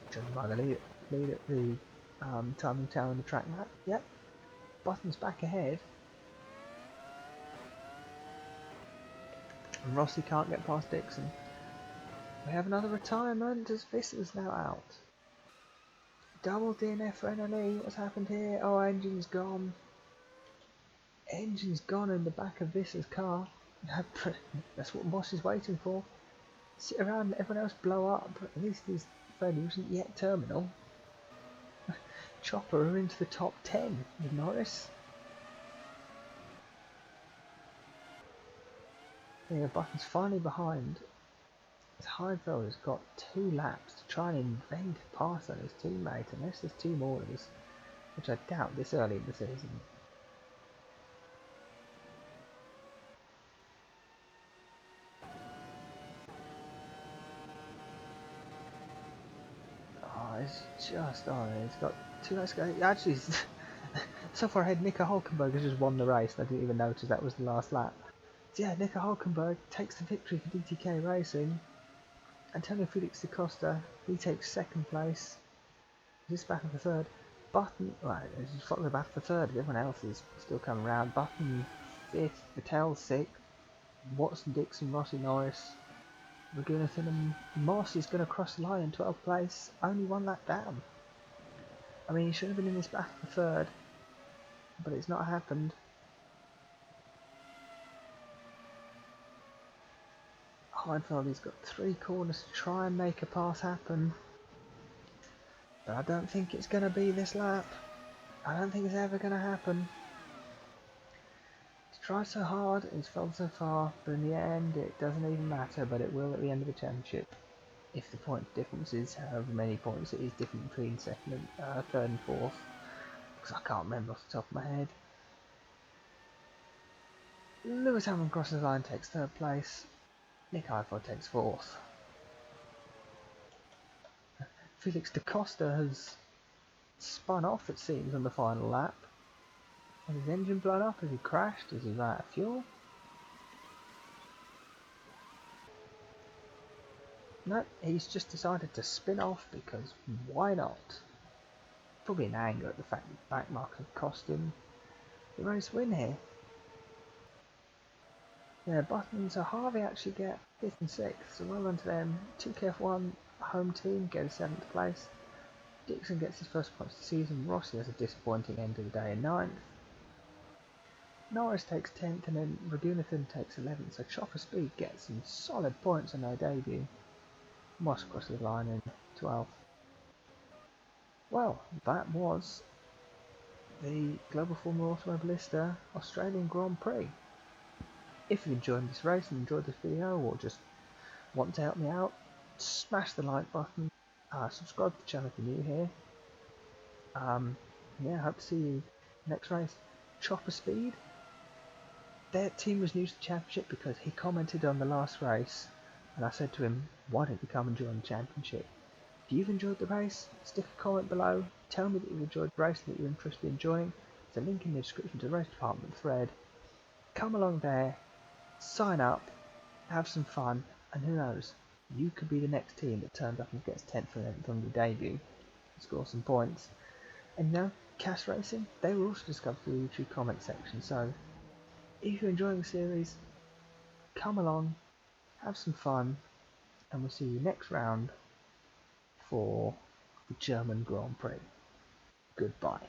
Judging by the lead at the timing tower on the track map. Yep, Button's back ahead. And Rossi can't get past Dixon. We have another retirement as Visser's now out. Double DNF for NLE. What's happened here? Oh, engine's gone. Engine's gone in the back of Visser's car. That's what Moss is waiting for. Sit around and everyone else blow up. At least his phone wasn't yet terminal. Chopper are into the top 10 with Norris. Yeah, Button's finally behind. Heidfeld has got 2 laps to try and invent a pass on his teammate, unless there's team orders, which I doubt this early in the season. Oh, it's just he's got 2 laps to go. Actually, so far ahead, Nico Hulkenberg has just won the race, and I didn't even notice that was the last lap. So yeah, Nico Hulkenberg takes the victory for DTK Racing. Antonio Felix Costa, he takes 2nd place. He's back for 3rd. Button, right, he's following the back for 3rd. Everyone else is still coming around. Button 5th, Vettel 6th, Watson, Dixon, Rossi, Norris, Raghunathan and Moss is going to cross the line in 12th place. Only 1 lap down. I mean, he should have been in this battle for 3rd, but it's not happened. Heidfeld, he's got 3 corners to try and make a pass happen. But I don't think it's going to be this lap. I don't think it's ever going to happen. He's tried so hard, he's failed so far, but in the end it doesn't even matter, but it will at the end of the championship. If the point difference is however many points it is different between 2nd and 3rd and 4th. Because I can't remember off the top of my head. Lewis Hamilton crosses the line, takes 3rd place. Nick Heidfeld takes 4th. Felix Costa has spun off, it seems, on the final lap. Has his engine blown up? Has he crashed? Has he run out of fuel? No, he's just decided to spin off because why not? Probably in anger at the fact that back marks have cost him the race win here. Yeah, Button, so Harvey actually get 5th and 6th, so well done to them. 2KF1 home team get a 7th place. Dixon gets his 1st points of the season. Rossi has a disappointing end of the day in 9th. Norris takes 10th and then Raghunathan takes 11th, so Chopper Speed gets some solid points on their debut. Moss crosses the line in 12th. Well, that was the Global Formula Automobilista Australian Grand Prix. If you enjoyed this race and enjoyed this video, or just want to help me out, smash the like button, subscribe to the channel if you're new here. Yeah, hope to see you next race. Chopper Speed, their team was new to the championship because he commented on the last race, and I said to him, why don't you come and join the championship? If you've enjoyed the race, stick a comment below, tell me that you enjoyed the race and that you're interested in joining. There's a link in the description to the race department thread. Come along there, sign up, have some fun, and who knows, you could be the next team that turns up and gets 10th and 11th on your debut, score some points. And you know, Cash Racing, they were also discovered through the YouTube comment section, so if you're enjoying the series, come along, have some fun, and we'll see you next round for the German Grand Prix. Goodbye.